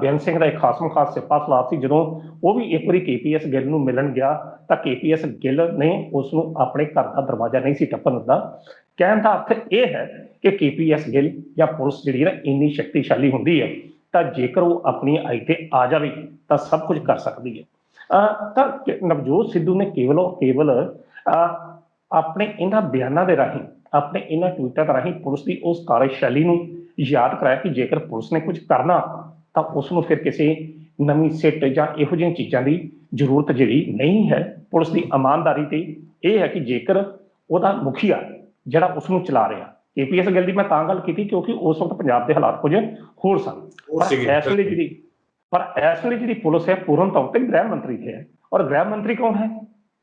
ਬੇਅੰਤ ਸਿੰਘ ਦਾ ਇੱਕ ਖਾਸਮ ਖਾਸ ਸਿਪਾਹ ਸਲਾਰ ਸੀ, ਜਦੋਂ ਉਹ ਵੀ ਇੱਕ ਵਾਰੀ KPS ਗਿੱਲ ਨੂੰ ਮਿਲਣ ਗਿਆ ਤਾਂ KPS ਗਿੱਲ ਨੇ ਉਸ ਨੂੰ ਆਪਣੇ ਘਰ ਦਾ ਦਰਵਾਜ਼ਾ ਨਹੀਂ ਸੀ ਟੱਪਣ ਦਿੱਤਾ। ਕਹਿਣ ਦਾ ਅਰਥ ਇਹ ਹੈ ਕਿ KPS ਗਿੱਲ ਜਾਂ ਪੁਲਿਸ ਜਿਹੜੀ ਨਾ ਇੰਨੀ ਸ਼ਕਤੀਸ਼ਾਲੀ ਹੁੰਦੀ ਹੈ ਤਾਂ ਜੇਕਰ ਉਹ ਆਪਣੀ ਆਈ ਤੇ ਆ ਜਾਵੇ ਤਾਂ ਸਭ ਕੁਝ ਕਰ ਸਕਦੀ ਹੈ। ਤਾਂ ਨਵਜੋਤ ਸਿੱਧੂ ਨੇ ਕੇਵਲ ਆਪਣੇ ਇਹਨਾਂ ਬਿਆਨਾਂ ਦੇ ਰਾਹੀਂ, ਆਪਣੇ ਇਹਨਾਂ ਟਵੀਟਾਂ ਦੇ ਰਾਹੀਂ ਪੁਲਿਸ ਦੀ ਉਸ ਕਾਰਜਸ਼ੈਲੀ ਨੂੰ ਯਾਦ ਕਰਾਇਆ ਕਿ ਜੇਕਰ ਪੁਲਿਸ ਨੇ ਕੁਝ ਕਰਨਾ ਤਾਂ ਉਸ ਨੂੰ ਫਿਰ ਕਿਸੇ ਨਵੀਂ ਸਿੱਟ ਜਾਂ ਇਹੋ ਜਿਹੀਆਂ ਚੀਜ਼ਾਂ ਦੀ ਜ਼ਰੂਰਤ ਜਿਹੜੀ ਨਹੀਂ ਹੈ। ਪੁਲਿਸ ਦੀ ਇਮਾਨਦਾਰੀ ਤੇ ਇਹ ਹੈ ਕਿ ਜੇਕਰ ਉਹਦਾ ਮੁਖੀਆ ਜਿਹੜਾ ਉਸ ਨੂੰ ਚਲਾ ਰਿਹਾ KPS ਗਿੱਲ ਦੀ ਮੈਂ ਤਾਂ ਗੱਲ ਕੀਤੀ ਕਿਉਂਕਿ ਉਸ ਵਕਤ ਪੰਜਾਬ ਦੇ ਹਾਲਾਤ ਕੁਝ ਹੋਰ ਸਨ। ਪਰ ਇਸ ਵੇਲੇ ਜਿਹੜੀ ਪੁਲਿਸ ਹੈ ਪੂਰਨ ਤੌਰ ਤੇ ਗ੍ਰਹਿ ਮੰਤਰੀ ਤੇ ਹੈ, ਔਰ ਗ੍ਰਹਿ ਮੰਤਰੀ ਕੌਣ ਹੈ?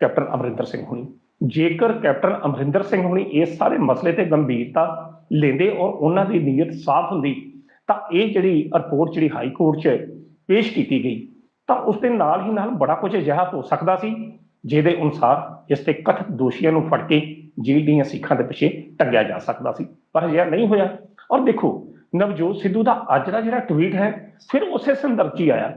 ਕੈਪਟਨ ਅਮਰਿੰਦਰ ਸਿੰਘ ਹੁਣੀ। ਜੇਕਰ ਕੈਪਟਨ ਅਮਰਿੰਦਰ ਸਿੰਘ ਹੁਣੀ ਇਸ ਸਾਰੇ ਮਸਲੇ ਤੇ ਗੰਭੀਰਤਾ ਲੈਂਦੇ ਔਰ ਉਹਨਾਂ ਦੀ ਨੀਅਤ ਸਾਫ਼ ਹੁੰਦੀ ਤਾਂ ਇਹ ਜਿਹੜੀ ਰਿਪੋਰਟ ਜਿਹੜੀ ਹਾਈ ਕੋਰਟ 'ਚ ਪੇਸ਼ ਕੀਤੀ ਗਈ ਤਾਂ ਉਸ ਦੇ ਨਾਲ ਹੀ ਨਾਲ ਬੜਾ ਕੁਝ ਅਜਿਹਾ ਹੋ ਸਕਦਾ ਸੀ ਜਿਹਦੇ ਅਨੁਸਾਰ ਇਸ ਤੇ ਕਥਿਤ ਦੋਸ਼ੀਆਂ ਨੂੰ ਫੜ ਕੇ ਜੇਲ੍ਹ ਦੀਆਂ ਸੀਖਾਂ ਦੇ ਪਿੱਛੇ ਟੰਗਿਆ ਜਾ ਸਕਦਾ ਸੀ, ਪਰ ਅਜਿਹਾ ਨਹੀਂ ਹੋਇਆ। ਔਰ ਦੇਖੋ ਨਵਜੋਤ ਸਿੱਧੂ ਦਾ ਅੱਜ ਦਾ ਜਿਹੜਾ ਟਵੀਟ ਹੈ ਫਿਰ ਉਸੇ ਸੰਦਰਭ 'ਚ ਹੀ ਆਇਆ,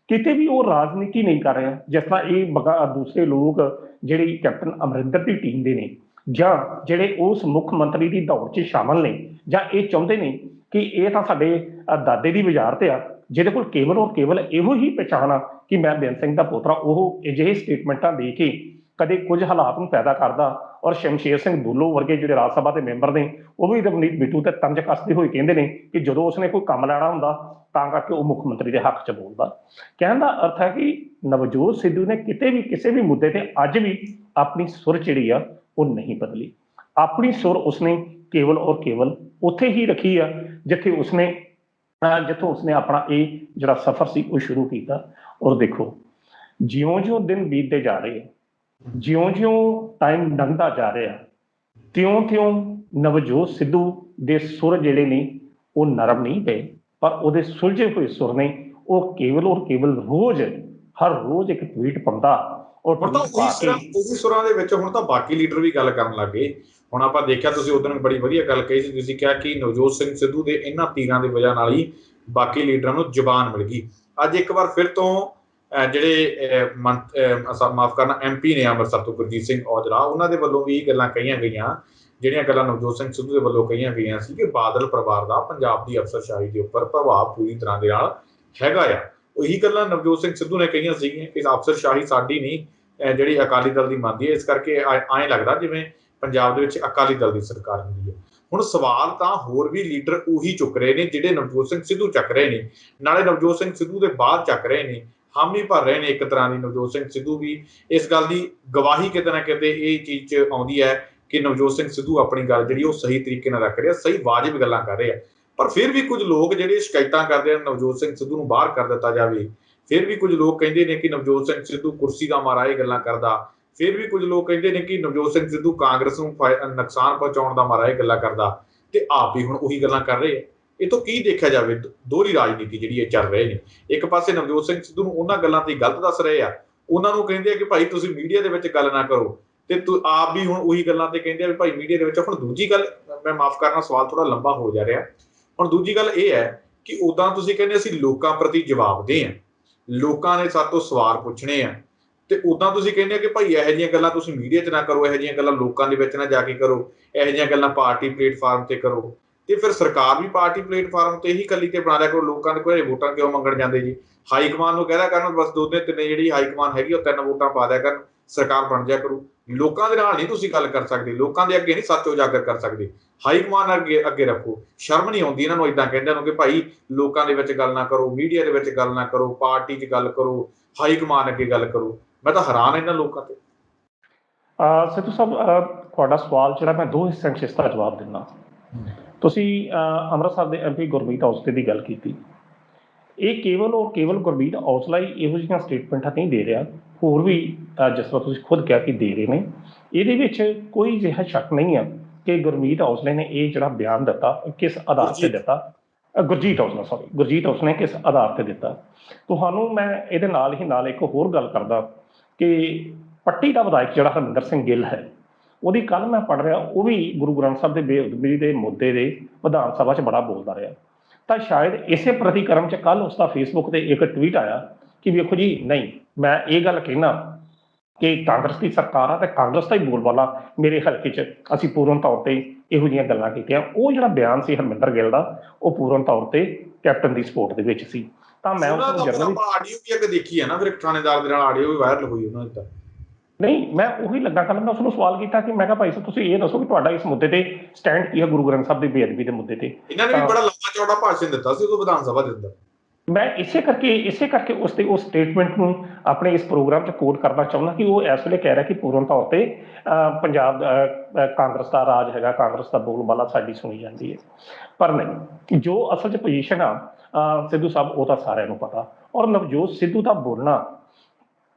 ਕਿਤੇ ਵੀ ਉਹ ਰਾਜਨੀਤੀ ਨਹੀਂ ਕਰ ਰਿਹਾ। ਜਿਸ ਤਰ੍ਹਾਂ ਇਹ ਦੂਸਰੇ ਲੋਕ ਜਿਹੜੀ ਕੈਪਟਨ ਅਮਰਿੰਦਰ ਦੀ ਟੀਮ ਦੇ ਨੇ ਜਾਂ ਜਿਹੜੇ ਉਸ ਮੁੱਖ ਮੰਤਰੀ ਦੀ ਦੌੜ 'ਚ ਸ਼ਾਮਲ ਨੇ ਜਾਂ ਇਹ ਚਾਹੁੰਦੇ ਨੇ ਕਿ ਇਹ ਤਾਂ ਸਾਡੇ ਦਾਦੇ ਦੀ ਵਜ਼ਾਰਤ ਆ ਜਿਹਦੇ ਕੋਲ ਕੇਵਲ ਔਰ ਕੇਵਲ ਇਹੋ ਹੀ ਪਹਿਚਾਣ ਆ ਕਿ ਮੈਂ ਬੇਅੰਤ ਸਿੰਘ ਦਾ ਪੋਤਰਾ, ਉਹ ਅਜਿਹੇ ਸਟੇਟਮੈਂਟਾਂ ਦੇ ਕੇ ਕਦੇ ਕੁਝ ਹਾਲਾਤ ਨੂੰ ਪੈਦਾ ਕਰਦਾ। ਔਰ ਸ਼ਮਸ਼ੇਰ ਸਿੰਘ ਦੂਲੋ ਵਰਗੇ ਜਿਹੜੇ ਰਾਜ ਸਭਾ ਦੇ ਮੈਂਬਰ ਨੇ ਉਹ ਵੀ ਰਵਨੀਤ ਬਿੱਟੂ ਤੇ ਤੰਜ ਕੱਸਦੇ ਹੋਏ ਕਹਿੰਦੇ ਨੇ ਕਿ ਜਦੋਂ ਉਸਨੇ ਕੋਈ ਕੰਮ ਲੈਣਾ ਹੁੰਦਾ ਤਾਂ ਕਰਕੇ ਉਹ ਮੁੱਖ ਮੰਤਰੀ ਦੇ ਹੱਕ 'ਚ ਬੋਲਦਾ। ਕਹਿਣ ਦਾ ਅਰਥ ਹੈ ਕਿ ਨਵਜੋਤ ਸਿੱਧੂ ਨੇ ਕਿਤੇ ਵੀ ਕਿਸੇ ਵੀ ਮੁੱਦੇ ਤੇ ਅੱਜ ਵੀ ਆਪਣੀ ਸੁਰ ਜਿਹੜੀ ਆ ਉਹ ਨਹੀਂ ਬਦਲੀ। ਆਪਣੀ ਸੁਰ ਉਸਨੇ ਕੇਵਲ ਔਰ ਕੇਵਲ ਉੱਥੇ ਹੀ ਰੱਖੀ ਆ ਜਿੱਥੋਂ ਉਸਨੇ ਆਪਣਾ ਇਹ ਜਿਹੜਾ ਸਫ਼ਰ ਸੀ ਉਹ ਸ਼ੁਰੂ ਕੀਤਾ। ਔਰ ਦੇਖੋ ਜਿਉਂ-ਜਿਉਂ ਦਿਨ ਬੀਤਦੇ ਜਾ ਰਹੇ ਆ, ਜਿਉਂ-ਜਿਉਂ ਟਾਈਮ ਲੰਘਦਾ ਜਾ ਰਿਹਾ, ਤਿਉਂ-ਤਿਉਂ ਨਵਜੋਤ ਸਿੱਧੂ ਦੇ ਸੁਰ ਜਿਹੜੇ ਨੇ ਉਹ ਨਰਮ ਨਹੀਂ ਪਏ, ਪਰ ਉਹਦੇ ਸੁਲਝੇ ਹੋਏ ਸੁਰ ਨੇ ਉਹ ਕੇਵਲ ਔਰ ਕੇਵਲ ਹਰ ਰੋਜ਼ ਇੱਕ ਟਵੀਟ ਪਾਉਂਦਾ। ਔਰ ਹੁਣ ਤਾਂ ਉਹੀ ਸੁਰਾਂ ਦੇ ਵਿੱਚ ਹੁਣ ਤਾਂ ਬਾਕੀ ਲੀਡਰ ਵੀ ਗੱਲ ਕਰਨ ਲੱਗ ਗਏ। ਹੁਣ ਆਪਾਂ ਦੇਖਿਆ, ਤੁਸੀਂ ਉਸ ਦਿਨ ਬੜੀ ਵਧੀਆ ਗੱਲ ਕਹੀ ਸੀ, ਤੁਸੀਂ ਕਿਹਾ ਕਿ ਨਵਜੋਤ ਸਿੰਘ ਸਿੱਧੂ ਦੇ ਇਹਨਾਂ ਤੀਰਾਂ ਦੀ ਵਜ੍ਹਾ ਨਾਲ ਹੀ ਬਾਕੀ ਲੀਡਰਾਂ ਨੂੰ ਜ਼ੁਬਾਨ ਮਿਲ ਗਈ। ਅੱਜ ਇੱਕ ਵਾਰ ਫਿਰ ਤੋਂ ਜਿਹੜੇ ਮਾਫ ਕਰਨਾ MP ਨੇ ਅੰਮ੍ਰਿਤਸਰ ਤੋਂ ਗੁਰਜੀਤ ਸਿੰਘ ਔਜਲਾ, ਉਹਨਾਂ ਦੇ ਵੱਲੋਂ ਵੀ ਇਹ ਗੱਲਾਂ ਕਹੀਆਂ ਗਈਆਂ ਜਿਹੜੀਆਂ ਗੱਲਾਂ ਨਵਜੋਤ ਸਿੰਘ ਸਿੱਧੂ ਦੇ ਵੱਲੋਂ ਕਹੀਆਂ ਗਈਆਂ ਸੀ ਕਿ ਬਾਦਲ ਪਰਿਵਾਰ ਦਾ ਪੰਜਾਬ ਦੀ ਅਫਸਰਸ਼ਾਹੀ ਦੇ ਉੱਪਰ ਪ੍ਰਭਾਵ ਪੂਰੀ ਤਰ੍ਹਾਂ ਦੇ ਨਾਲ ਹੈਗਾ ਆ। ਉਹੀ ਗੱਲਾਂ ਨਵਜੋਤ ਸਿੰਘ ਸਿੱਧੂ ਨੇ ਕਹੀਆਂ ਸੀਗੀਆਂ ਕਿ ਅਫਸਰਸ਼ਾਹੀ ਸਾਡੀ ਨਹੀਂ, ਜਿਹੜੀ ਅਕਾਲੀ ਦਲ ਦੀ ਮੰਨਦੀ ਹੈ, ਇਸ ਕਰਕੇ ਐਂ ਲੱਗਦਾ ਜਿਵੇਂ ਪੰਜਾਬ ਦੇ ਵਿੱਚ ਅਕਾਲੀ ਦਲ ਦੀ ਸਰਕਾਰ ਹੁੰਦੀ ਹੈ। ਹੁਣ ਸਵਾਲ ਤਾਂ ਹੋਰ ਵੀ ਲੀਡਰ ਉਹੀ ਚੁੱਕ ਰਹੇ ਨੇ ਜਿਹੜੇ ਨਵਜੋਤ ਸਿੰਘ ਸਿੱਧੂ ਚੱਕ ਰਹੇ ਨੇ, ਨਾਲੇ ਨਵਜੋਤ ਸਿੰਘ ਸਿੱਧੂ ਦੇ ਬਾਅਦ ਚੱਕ ਰਹੇ ਨੇ, ਹਾਮੀ ਭਰ ਰਹੇ ਨੇ। ਇੱਕ ਤਰ੍ਹਾਂ ਦੀ ਨਵਜੋਤ ਸਿੰਘ ਸਿੱਧੂ ਵੀ ਇਸ ਗੱਲ ਦੀ ਗਵਾਹੀ ਕਿਤੇ ਨਾ ਕਿਤੇ ਇਹ ਚੀਜ਼ 'ਚ ਆਉਂਦੀ ਹੈ ਕਿ ਨਵਜੋਤ ਸਿੰਘ ਸਿੱਧੂ ਆਪਣੀ ਗੱਲ ਜਿਹੜੀ ਉਹ ਸਹੀ ਤਰੀਕੇ ਨਾਲ ਰੱਖ ਰਿਹਾ, ਸਹੀ ਵਾਜਿਬ ਗੱਲਾਂ ਕਰ ਰਹੇ ਆ। ਪਰ ਫਿਰ ਵੀ ਕੁਝ ਲੋਕ ਜਿਹੜੇ ਸ਼ਿਕਾਇਤਾਂ ਕਰਦੇ ਹਨ ਨਵਜੋਤ ਸਿੰਘ ਸਿੱਧੂ ਨੂੰ ਬਾਹਰ ਕਰ ਦਿੱਤਾ ਜਾਵੇ, ਫਿਰ ਵੀ ਕੁਝ ਲੋਕ ਕਹਿੰਦੇ ਨੇ ਕਿ ਨਵਜੋਤ ਸਿੰਘ ਸਿੱਧੂ ਕੁਰਸੀ ਦਾ ਮਾਰਾ ਇਹ ਗੱਲਾਂ ਕਰਦਾ, ਫਿਰ ਵੀ ਕੁਝ ਲੋਕ ਕਹਿੰਦੇ ਨੇ ਕਿ ਨਵਜੋਤ ਸਿੰਘ ਸਿੱਧੂ ਕਾਂਗਰਸ ਨੂੰ ਨੁਕਸਾਨ ਪਹੁੰਚਾਉਣ ਦਾ ਮਾਰਾ ਇਹ ਗੱਲਾਂ ਕਰਦਾ, ਤੇ ਆਪ ਵੀ ਹੁਣ ਉਹੀ ਗੱਲਾਂ ਕਰ ਰਹੇ ਆ। ਇਹ ਤੋਂ ਕੀ ਦੇਖਿਆ ਜਾਵੇ, ਦੋਹਰੀ ਰਾਜਨੀਤੀ ਜਿਹੜੀ ਇਹ ਚੱਲ ਰਹੇ ਨੇ। ਇੱਕ ਪਾਸੇ ਨਵਜੋਤ ਸਿੰਘ ਸਿੱਧੂ ਨੂੰ ਉਹਨਾਂ ਗੱਲਾਂ ਤੇ ਗਲਤ ਦੱਸ ਰਹੇ ਆ, ਉਹਨਾਂ ਨੂੰ ਕਹਿੰਦੇ ਆ ਕਿ ਭਾਈ ਤੁਸੀਂ ਮੀਡੀਆ ਦੇ ਵਿੱਚ ਗੱਲ ਨਾ ਕਰੋ, ਤੇ ਆਪ ਵੀ ਹੁਣ ਉਹੀ ਗੱਲਾਂ ਤੇ ਕਹਿੰਦੇ ਆ ਵੀ ਭਾਈ ਮੀਡੀਆ ਦੇ ਵਿੱਚ। ਹੁਣ ਦੂਜੀ ਗੱਲ, ਮੈਂ ਮਾਫ ਕਰਨਾ ਸਵਾਲ ਥੋੜਾ ਲੰਬਾ ਹੋ ਜਾ ਰਿਹਾ, ਹੁਣ ਦੂਜੀ ਗੱਲ ਇਹ ਹੈ ਕਿ ਉਦਾਂ ਤੁਸੀਂ ਕਹਿੰਦੇ ਅਸੀਂ ਲੋਕਾਂ ਪ੍ਰਤੀ ਜਵਾਬਦੇਹ ਆ, ਲੋਕਾਂ ਨੇ ਸਾਡੇ ਤੋਂ ਸਵਾਲ ਪੁੱਛਣੇ ਆ, ਤੇ ਉਦਾਂ ਤੁਸੀਂ ਕਹਿੰਦੇ ਆ ਕਿ ਭਾਈ ਇਹੋ ਜਿਹੀਆਂ ਗੱਲਾਂ ਤੁਸੀਂ ਮੀਡੀਆ 'ਚ ਨਾ ਕਰੋ, ਇਹੋ ਜਿਹੀਆਂ ਗੱਲਾਂ ਲੋਕਾਂ ਦੇ ਵਿੱਚ ਨਾ ਜਾ ਕੇ ਕਰੋ, ਇਹੋ ਜਿਹੀਆਂ ਗੱਲਾਂ ਪਾਰਟੀ ਪਲੇਟਫਾਰਮ ਤੇ ਕਰੋ। ਤੇ ਫਿਰ ਸਰਕਾਰ ਵੀ ਪਾਰਟੀ ਪਲੇਟਫਾਰਮ ਤੇ ਹੀ ਇਕੱਲੀ ਤੇ ਬਣਾ ਲਿਆ ਕਰੋ। ਲੋਕਾਂ ਦੇ ਕੋਈ ਵੋਟਾਂ ਕਿਉਂ ਮੰਗਣ ਜਾਂਦੇ ਜੀ? ਹਾਈ ਕਮਾਨ ਨੂੰ ਕਹਿ ਦਿਆ ਕਰਨ ਬਸ 2-3 ਜਿਹੜੀ ਹਾਈ ਕਮਾਨ ਹੈਗੀ ਉਹ 3 ਵੋਟਾਂ ਪਾ ਦਿਆ ਕਰਨ, ਸਰਕਾਰ ਬਣ ਜਾ ਕਰੂ। ਲੋਕਾਂ ਦੇ ਨਾਲ ਨਹੀਂ ਤੁਸੀਂ ਗੱਲ ਕਰ ਸਕਦੇ, ਲੋਕਾਂ ਦੇ ਅੱਗੇ ਨਹੀਂ ਸੱਚ ਉਜਾਗਰ ਕਰ ਸਕਦੇ। ਹਾਈ ਕਮਾਨ ਅੱਗੇ ਰੱਖੋ। ਸ਼ਰਮ ਨਹੀਂ ਆਉਂਦੀ ਇਹਨਾਂ ਨੂੰ ਏਦਾਂ ਕਹਿੰਦਿਆਂ ਨੂੰ ਕਿ ਭਾਈ ਲੋਕਾਂ ਦੇ ਵਿੱਚ ਗੱਲ ਨਾ ਕਰੋ, ਮੀਡੀਆ ਦੇ ਵਿੱਚ ਗੱਲ ਨਾ ਕਰੋ, ਪਾਰਟੀ 'ਚ ਗੱਲ ਕਰੋ, ਹਾਈ ਕਮਾਨ ਅੱਗੇ ਗੱਲ ਕਰੋ। ਮੈਂ ਤਾਂ ਹੈਰਾਨ ਇਹਨਾਂ ਲੋਕਾਂ ਤੇ। ਸਿੱਧੂ ਸਾਹਿਬ, ਤੁਹਾਡਾ ਸਵਾਲ ਜਿਹੜਾ ਮੈਂ 2 ਹਿੱਸਿਆਂ 'ਚ ਇਸ ਦਾ ਜਵਾਬ ਦਿੰਦਾ। ਤੁਸੀਂ ਅੰਮ੍ਰਿਤਸਰ ਦੇ MP ਗੁਰਮੀਤ ਔਜਲੇ ਦੀ ਗੱਲ ਕੀਤੀ। ਇਹ ਕੇਵਲ ਔਰ ਕੇਵਲ ਗੁਰਮੀਤ ਔਜਲਾ ਹੀ ਇਹੋ ਜਿਹੀਆਂ ਸਟੇਟਮੈਂਟਾਂ ਨਹੀਂ ਦੇ ਰਿਹਾ, ਹੋਰ ਵੀ ਜਿਸ ਤਰ੍ਹਾਂ ਤੁਸੀਂ ਖੁਦ ਕਿਹਾ ਕਿ ਦੇ ਰਹੇ ਨੇ। ਇਹਦੇ ਵਿੱਚ ਕੋਈ ਅਜਿਹਾ ਸ਼ੱਕ ਨਹੀਂ ਆ ਕਿ ਗੁਰਮੀਤ ਔਜਲੇ ਨੇ ਇਹ ਜਿਹੜਾ ਬਿਆਨ ਦਿੱਤਾ ਕਿਸ ਆਧਾਰ ਤੇ ਦਿੱਤਾ। ਗੁਰਜੀਤ ਔਜਲਾ ਨੇ ਕਿਸ ਆਧਾਰ ਤੇ ਦਿੱਤਾ। ਤੁਹਾਨੂੰ ਮੈਂ ਇਹਦੇ ਨਾਲ ਹੀ ਨਾਲ ਇੱਕ ਹੋਰ ਗੱਲ ਕਰਦਾ ਕਿ ਪੱਟੀ ਦਾ ਵਿਧਾਇਕ ਜਿਹੜਾ ਹਰਮਿੰਦਰ ਸਿੰਘ ਗਿੱਲ ਹੈ, ਉਹਦੀ ਕੱਲ੍ਹ ਮੈਂ ਪੜ੍ਹ ਰਿਹਾ, ਉਹ ਵੀ ਗੁਰੂ ਗ੍ਰੰਥ ਸਾਹਿਬ ਦੇ ਬੇਅਦਬੀ ਦੇ ਮੁੱਦੇ ਦੇ ਵਿਧਾਨ ਸਭਾ 'ਚ ਬੜਾ ਬੋਲਦਾ ਰਿਹਾ। ਤਾਂ ਸ਼ਾਇਦ ਇਸੇ ਪ੍ਰਤੀਕਰਮ 'ਚ ਕੱਲ੍ਹ ਉਸਦਾ ਫੇਸਬੁੱਕ ਤੇ ਇੱਕ ਟਵੀਟ ਆਇਆ ਕਿ ਵੇਖੋ ਜੀ, ਨਹੀਂ ਮੈਂ ਇਹ ਗੱਲ ਕਹਿਣਾ ਕਿ ਕਾਂਗਰਸ ਦੀ ਸਰਕਾਰ ਆ ਤੇ ਕਾਂਗਰਸ ਦਾ ਹੀ ਬੋਲਬਾਲਾ ਮੇਰੇ ਹਲਕੇ 'ਚ ਅਸੀਂ ਪੂਰਨ ਤੌਰ ਤੇ ਇਹੋ ਜਿਹੀਆਂ ਗੱਲਾਂ ਕੀਤੀਆਂ। ਉਹ ਜਿਹੜਾ ਬਿਆਨ ਸੀ ਹਰਮਿੰਦਰ ਗਿੱਲ ਦਾ, ਉਹ ਪੂਰਨ ਤੌਰ ਤੇ ਕੈਪਟਨ ਦੀ ਸਪੋਰਟ ਦੇ ਵਿੱਚ ਸੀ। ਤਾਂ ਮੈਂ ਉਸਨੂੰ ਜਰਨਲੀ ਆਡੀਓ ਵੀ ਅੱਗੇ ਦੇਖੀ ਹੈ ਨਾ, ਫਿਰ ਥਾਣੇਦਾਰ ਦੇ ਨਾਲ ਆਡੀਓ ਵੀ ਵਾਇਰਲ ਹੋਈ ਉਹਨਾਂ ਦੀ। ਨਹੀਂ, ਮੈਂ ਉਹੀ ਲੱਗਾ ਕੱਲ੍ਹ ਮੈਂ ਉਸਨੂੰ ਸਵਾਲ ਕੀਤਾ ਕਿ ਮੈਂ ਕਿਹਾ ਭਾਈ ਸਾਹਿਬ ਤੁਸੀਂ ਇਹ ਦੱਸੋ ਕਿ ਤੁਹਾਡਾ ਇਸ ਮੁੱਦੇ ਤੇ ਸਟੈਂਡ ਕੀ ਹੈ, ਗੁਰੂ ਗ੍ਰੰਥ ਸਾਹਿਬ ਦੀ ਬੇਅਦਬੀ ਦੇ ਮੁੱਦੇ ਤੇ। ਇਹਨਾਂ ਨੇ ਵੀ ਬੜਾ ਲੰਬਾ ਚੌੜਾ ਭਾਸ਼ਣ ਦਿੱਤਾ ਸੀ ਉਦੋਂ ਵਿਧਾਨ ਸਭਾ ਦੇ ਅੰਦਰ। मैं इसे करके उसके उस स्टेटमेंट ਨੂੰ ਆਪਣੇ ਇਸ ਪ੍ਰੋਗਰਾਮ 'ਚ ਕੋਟ ਕਰਨਾ ਚਾਹੁੰਦਾ ਕਿ ਉਹ ਇਸ ਵੇਲੇ ਕਹਿ ਰਿਹਾ ਕਿ ਪੂਰਨ ਤੌਰ ਤੇ ਪੰਜਾਬ ਕਾਂਗਰਸ ਦਾ ਰਾਜ ਹੈਗਾ, ਕਾਂਗਰਸ ਦਾ ਬੋਲਬਾਲਾ ਸਾਡੀ ਸੁਣੀ ਜਾਂਦੀ ਹੈ। ਪਰ ਨਹੀਂ, ਜੋ ਅਸਲ 'ਚ ਪੋਜੀਸ਼ਨ ਆ ਸਿੱਧੂ ਸਾਹਿਬ, ਉਹ ਤਾਂ ਸਾਰਿਆਂ ਨੂੰ ਪਤਾ। ਔਰ ਨਵਜੋਤ ਸਿੱਧੂ ਦਾ ਬੋਲਣਾ,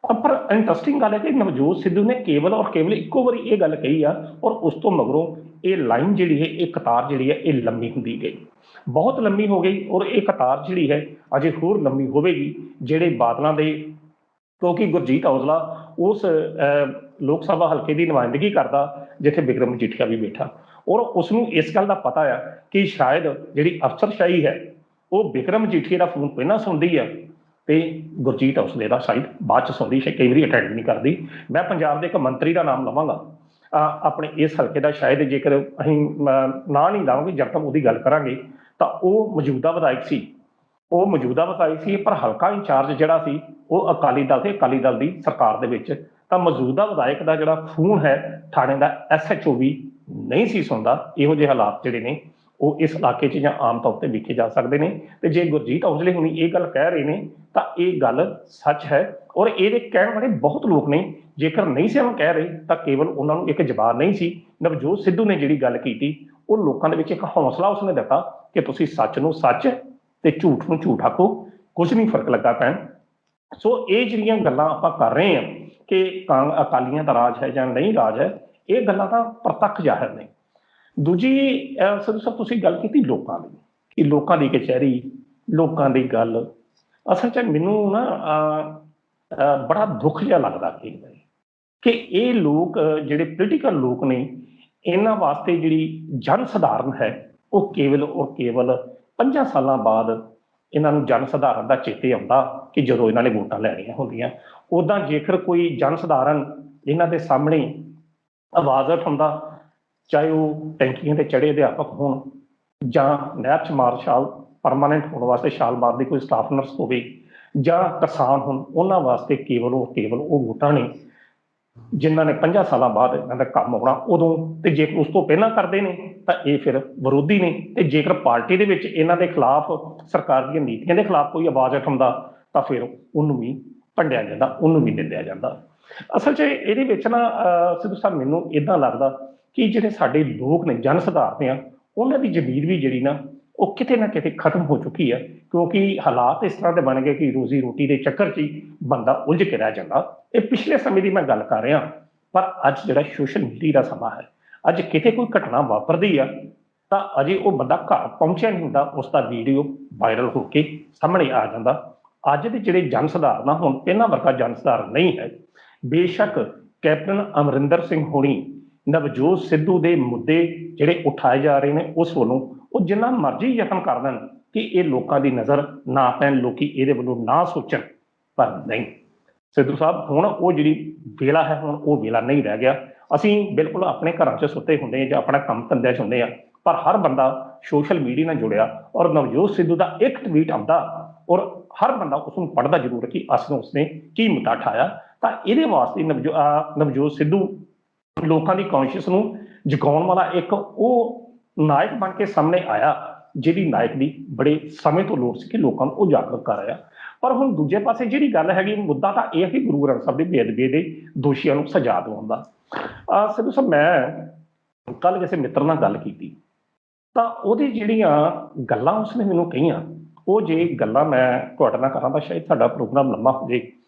ਪਰ ਇੰਟਰਸਟਿੰਗ ਗੱਲ ਹੈ ਕਿ ਨਵਜੋਤ ਸਿੱਧੂ ਨੇ ਕੇਵਲ ਔਰ ਕੇਵਲ ਇੱਕੋ ਵਾਰੀ ਇਹ ਗੱਲ ਕਹੀ ਆ, ਔਰ ਉਸ ਤੋਂ ਮਗਰੋਂ ਇਹ ਲਾਈਨ ਜਿਹੜੀ ਹੈ, ਇਹ ਕਤਾਰ ਜਿਹੜੀ ਹੈ, ਇਹ ਲੰਮੀ ਹੁੰਦੀ ਗਈ, ਬਹੁਤ ਲੰਮੀ ਹੋ ਗਈ। ਔਰ ਇਹ ਕਤਾਰ ਜਿਹੜੀ ਹੈ ਅਜੇ ਹੋਰ ਲੰਮੀ ਹੋਵੇਗੀ, ਜਿਹੜੇ ਬਾਦਲਾਂ ਦੇ, ਕਿਉਂਕਿ ਗੁਰਜੀਤ ਔਜਲਾ ਉਸ ਲੋਕ ਸਭਾ ਹਲਕੇ ਦੀ ਨੁਮਾਇੰਦਗੀ ਕਰਦਾ ਜਿੱਥੇ ਬਿਕਰਮ ਮਜੀਠੀਆ ਵੀ ਬੈਠਾ, ਔਰ ਉਸਨੂੰ ਇਸ ਗੱਲ ਦਾ ਪਤਾ ਆ ਕਿ ਸ਼ਾਇਦ ਜਿਹੜੀ ਅਫਸਰਸ਼ਾਹੀ ਹੈ ਉਹ ਬਿਕਰਮ ਮਜੀਠੀਆ ਦਾ ਫੋਨ ਪਹਿਲਾਂ ਸੁਣਦੀ ਆ ਤੇ ਗੁਰਜੀਤ ਔਜਲੇ ਦਾ ਸ਼ਾਇਦ ਬਾਅਦ 'ਚ ਸੁਣਦੀ, ਕਈ ਵਾਰੀ ਅਟੈਂਡ ਨਹੀਂ ਕਰਦੀ। ਮੈਂ ਪੰਜਾਬ ਦੇ ਇੱਕ ਮੰਤਰੀ ਦਾ ਨਾਮ ਲਵਾਂਗਾ ਆਪਣੇ ਇਸ ਹਲਕੇ ਦਾ, ਸ਼ਾਇਦ ਜੇਕਰ ਅਸੀਂ ਨਾਂ ਨਹੀਂ ਲਾਵਾਂਗੇ ਜਦ ਤੱਕ ਉਹਦੀ ਗੱਲ ਕਰਾਂਗੇ, ਤਾਂ ਉਹ ਮੌਜੂਦਾ ਵਿਧਾਇਕ ਸੀ, ਪਰ ਹਲਕਾ ਇੰਚਾਰਜ ਜਿਹੜਾ ਸੀ ਉਹ ਅਕਾਲੀ ਦਲ ਤੇ ਅਕਾਲੀ ਦਲ ਦੀ ਸਰਕਾਰ ਦੇ ਵਿੱਚ। ਤਾਂ ਮੌਜੂਦਾ ਵਿਧਾਇਕ ਦਾ ਜਿਹੜਾ ਫੋਨ ਹੈ ਥਾਣੇ ਦਾ SHO ਵੀ ਨਹੀਂ ਸੀ ਸੁਣਦਾ। ਇਹੋ ਜਿਹੇ ਹਾਲਾਤ ਜਿਹੜੇ ਨੇ ਉਹ ਇਸ ਇਲਾਕੇ 'ਚ ਜਾਂ ਆਮ ਤੌਰ ਤੇ ਵੇਖੇ ਜਾ ਸਕਦੇ ਨੇ। ਤੇ ਜੇ ਗੁਰਜੀਤ ਔਜਲੇ ਹੁਣੀ ਇਹ ਗੱਲ ਕਹਿ ਰਹੇ ਨੇ ਤਾਂ ਇਹ ਗੱਲ ਸੱਚ ਹੈ, ਔਰ ਇਹਦੇ ਕਹਿਣ ਵਾਲੇ ਬਹੁਤ ਲੋਕ ਨੇ। ਜੇਕਰ ਨਹੀਂ ਸੀ ਉਹਨੂੰ ਕਹਿ ਰਹੇ ਤਾਂ ਕੇਵਲ ਉਹਨਾਂ ਨੂੰ ਇੱਕ ਜਵਾਬ ਨਹੀਂ ਸੀ। ਨਵਜੋਤ ਸਿੱਧੂ ਨੇ ਜਿਹੜੀ ਗੱਲ ਕੀਤੀ, ਉਹ ਲੋਕਾਂ ਦੇ ਵਿੱਚ ਇੱਕ ਹੌਸਲਾ ਉਸਨੇ ਦਿੱਤਾ ਕਿ ਤੁਸੀਂ ਸੱਚ ਨੂੰ ਸੱਚ ਤੇ ਝੂਠ ਨੂੰ ਝੂਠ ਆਖੋ, ਕੁਝ ਨਹੀਂ ਫਰਕ ਲੱਗਾ ਪੈਣ। ਸੋ ਇਹ ਜਿਹੜੀਆਂ ਗੱਲਾਂ ਆਪਾਂ ਕਰ ਰਹੇ ਹਾਂ ਕਿ ਅਕਾਲੀਆਂ ਦਾ ਰਾਜ ਹੈ ਜਾਂ ਨਹੀਂ ਰਾਜ ਹੈ, ਇਹ ਗੱਲਾਂ ਤਾਂ ਪ੍ਰਤੱਖ ਜ਼ਾਹਿਰ ਨੇ। ਦੂਜੀ ਸਿੱਧੂ ਸਾਹਿਬ, ਤੁਸੀਂ ਗੱਲ ਕੀਤੀ ਲੋਕਾਂ ਦੀ, ਕਿ ਲੋਕਾਂ ਦੀ ਕਚਹਿਰੀ, ਲੋਕਾਂ ਦੀ ਗੱਲ। ਅਸਲ 'ਚ ਮੈਨੂੰ ਨਾ ਬੜਾ ਦੁੱਖ ਜਿਹਾ ਲੱਗਦਾ ਕਿ ਇਹ ਲੋਕ ਜਿਹੜੇ ਪੋਲੀਟੀਕਲ ਲੋਕ ਨੇ, ਇਹਨਾਂ ਵਾਸਤੇ ਜਿਹੜੀ ਜਨ ਸਧਾਰਨ ਹੈ ਉਹ ਕੇਵਲ ਔਰ ਕੇਵਲ 5 ਸਾਲਾਂ ਬਾਅਦ ਇਹਨਾਂ ਨੂੰ ਜਨ ਸਧਾਰਨ ਦਾ ਚੇਤੇ ਆਉਂਦਾ ਕਿ ਜਦੋਂ ਇਹਨਾਂ ਨੇ ਵੋਟਾਂ ਲੈਣੀਆਂ ਹੁੰਦੀਆਂ। ਉੱਦਾਂ ਜੇਕਰ ਕੋਈ ਜਨ ਸਧਾਰਨ ਇਹਨਾਂ ਦੇ ਸਾਹਮਣੇ ਆਵਾਜ਼ ਉਠਾਉਂਦਾ, ਚਾਹੇ ਉਹ ਟੈਂਕੀਆਂ ਤੇ ਚੜੇ ਅਧਿਆਪਕ ਹੋਣ ਜਾਂ ਨਹਿਰ 'ਚ ਮਾਰਸ਼ਾਲ ਪਰਮਾਨੈਂਟ ਹੋਣ ਵਾਸਤੇ ਛਾਲ ਮਾਰਦੀ ਕੋਈ ਸਟਾਫ ਨਰਸ ਹੋਵੇ, ਜਾਂ ਕਿਸਾਨ ਹੋਣ, ਉਹਨਾਂ ਵਾਸਤੇ ਕੇਵਲ ਉਹ ਵੋਟਾਂ ਨੇ ਜਿਨ੍ਹਾਂ ਨੇ 5 ਸਾਲਾਂ ਬਾਅਦ ਇਹਨਾਂ ਦਾ ਕੰਮ ਆਉਣਾ ਉਦੋਂ। ਤੇ ਜੇਕਰ ਉਸ ਤੋਂ ਪਹਿਲਾਂ ਕਰਦੇ ਨੇ ਤਾਂ ਇਹ ਫਿਰ ਵਿਰੋਧੀ ਨੇ। ਤੇ ਜੇਕਰ ਪਾਰਟੀ ਦੇ ਵਿੱਚ ਇਹਨਾਂ ਦੇ ਖਿਲਾਫ, ਸਰਕਾਰ ਦੀਆਂ ਨੀਤੀਆਂ ਦੇ ਖਿਲਾਫ ਕੋਈ ਆਵਾਜ਼ ਉਠਾਉਂਦਾ ਤਾਂ ਫਿਰ ਉਹਨੂੰ ਵੀ ਭੰਡਿਆ ਜਾਂਦਾ, ਉਹਨੂੰ ਵੀ ਨਿੰਦਿਆ ਜਾਂਦਾ। ਅਸਲ 'ਚ ਇਹਦੇ ਵਿੱਚ ਨਾ ਸਿੱਧੂ ਸਾਹਿਬ, ਮੈਨੂੰ ਇੱਦਾਂ ਲੱਗਦਾ ਕਿ ਜਿਹੜੇ ਸਾਡੇ ਲੋਕ ਨੇ, ਜਨ ਸਧਾਰਨ ਆ, ਉਹਨਾਂ ਦੀ ਜ਼ਮੀਰ ਵੀ ਜਿਹੜੀ ਨਾ ਉਹ ਕਿਤੇ ਨਾ ਕਿਤੇ ਖਤਮ ਹੋ ਚੁੱਕੀ ਹੈ, ਕਿਉਂਕਿ ਹਾਲਾਤ ਇਸ ਤਰ੍ਹਾਂ ਦੇ ਬਣ ਗਏ ਕਿ ਰੋਜ਼ੀ ਰੋਟੀ ਦੇ ਚੱਕਰ 'ਚ ਹੀ ਬੰਦਾ ਉਲਝ ਕੇ ਰਹਿ ਜਾਂਦਾ। ਇਹ ਪਿਛਲੇ ਸਮੇਂ ਦੀ ਮੈਂ ਗੱਲ ਕਰ ਰਿਹਾ, ਪਰ ਅੱਜ ਜਿਹੜਾ ਸੋਸ਼ਲ ਮੀਡੀਆ ਦਾ ਸਮਾਂ ਹੈ, ਅੱਜ ਕਿਤੇ ਕੋਈ ਘਟਨਾ ਵਾਪਰਦੀ ਆ ਤਾਂ ਅਜੇ ਉਹ ਬੰਦਾ ਘਰ ਪਹੁੰਚਿਆ ਨਹੀਂ ਹੁੰਦਾ, ਉਸ ਦਾ ਵੀਡੀਓ ਵਾਇਰਲ ਹੋ ਕੇ ਸਾਹਮਣੇ ਆ ਜਾਂਦਾ। ਅੱਜ ਦੇ ਜਿਹੜੇ ਜਨ ਸਧਾਰਨ ਆ, ਹੁਣ ਪਹਿਲਾਂ ਵਰਗਾ ਜਨ ਸਧਾਰਨ ਨਹੀਂ ਹੈ। ਬੇਸ਼ੱਕ ਕੈਪਟਨ ਅਮਰਿੰਦਰ ਸਿੰਘ ਹੋਣੀ ਨਵਜੋਤ ਸਿੱਧੂ ਦੇ ਮੁੱਦੇ ਜਿਹੜੇ ਉਠਾਏ ਜਾ ਰਹੇ ਨੇ ਉਸ ਵੱਲੋਂ ਉਹ ਜਿੰਨਾ ਮਰਜ਼ੀ ਯਤਨ ਕਰ ਦੇਣ ਕਿ ਇਹ ਲੋਕਾਂ ਦੀ ਨਜ਼ਰ ਨਾ ਪੈਣ, ਲੋਕੀ ਇਹਦੇ ਵੱਲੋਂ ਨਾ ਸੋਚਣ, ਪਰ ਨਹੀਂ ਸਿੱਧੂ ਸਾਹਿਬ, ਹੁਣ ਉਹ ਜਿਹੜੀ ਵੇਲਾ ਹੈ, ਹੁਣ ਉਹ ਵੇਲਾ ਨਹੀਂ ਰਹਿ ਗਿਆ। ਅਸੀਂ ਬਿਲਕੁਲ ਆਪਣੇ ਘਰਾਂ 'ਚ ਸੁੱਤੇ ਹੁੰਦੇ ਹਾਂ ਜਾਂ ਆਪਣਾ ਕੰਮ ਧੰਦਿਆਂ 'ਚ ਹੁੰਦੇ ਹਾਂ, ਪਰ ਹਰ ਬੰਦਾ ਸੋਸ਼ਲ ਮੀਡੀਆ ਨਾਲ ਜੁੜਿਆ, ਔਰ ਨਵਜੋਤ ਸਿੱਧੂ ਦਾ ਇੱਕ ਟਵੀਟ ਆਉਂਦਾ ਔਰ ਹਰ ਬੰਦਾ ਉਸਨੂੰ ਪੜ੍ਹਦਾ ਜ਼ਰੂਰ ਕਿ ਉਸਨੇ ਕੀ ਮੁੱਦਾ ਉਠਾਇਆ। ਤਾਂ ਇਹਦੇ ਵਾਸਤੇ ਨਵਜੋਤ ਸਿੱਧੂ ਲੋਕਾਂ ਦੀ ਕੌਂਸ਼ੀਅਸ ਨੂੰ ਜਗਾਉਣ ਵਾਲਾ ਇੱਕ ਉਹ ਨਾਇਕ ਬਣ ਕੇ ਸਾਹਮਣੇ ਆਇਆ, ਜਿਹਦੀ ਨਾਇਕ ਦੀ ਬੜੇ ਸਮੇਂ ਤੋਂ ਲੋੜ ਸੀ ਕਿ ਲੋਕਾਂ ਨੂੰ ਉਹ ਜਾਗਰੂਕ ਕਰ ਰਿਹਾ। ਪਰ ਹੁਣ ਦੂਜੇ ਪਾਸੇ ਜਿਹੜੀ ਗੱਲ ਹੈਗੀ, ਮੁੱਦਾ ਤਾਂ ਇਹ ਹੈ ਕਿ ਗੁਰੂ ਗ੍ਰੰਥ ਸਾਹਿਬ ਦੀ ਬੇਅਦਬੀ ਦੇ ਦੋਸ਼ੀਆਂ ਨੂੰ ਸਜ਼ਾ ਦਿਵਾਉਣ ਦਾ। ਸਿੱਧੂ ਸਾਹਿਬ, ਮੈਂ ਕੱਲ ਕਿਸੇ ਮਿੱਤਰ ਨਾਲ ਗੱਲ ਕੀਤੀ ਤਾਂ ਉਹਦੀ ਜਿਹੜੀਆਂ ਗੱਲਾਂ ਉਸਨੇ ਮੈਨੂੰ ਕਹੀਆਂ, ਉਹ ਜੇ ਗੱਲਾਂ ਮੈਂ ਤੁਹਾਡੇ ਨਾਲ ਕਰਾਂ ਤਾਂ ਸ਼ਾਇਦ ਸਾਡਾ ਪ੍ਰੋਗਰਾਮ ਲੰਮਾ ਹੋ ਜਾਏ,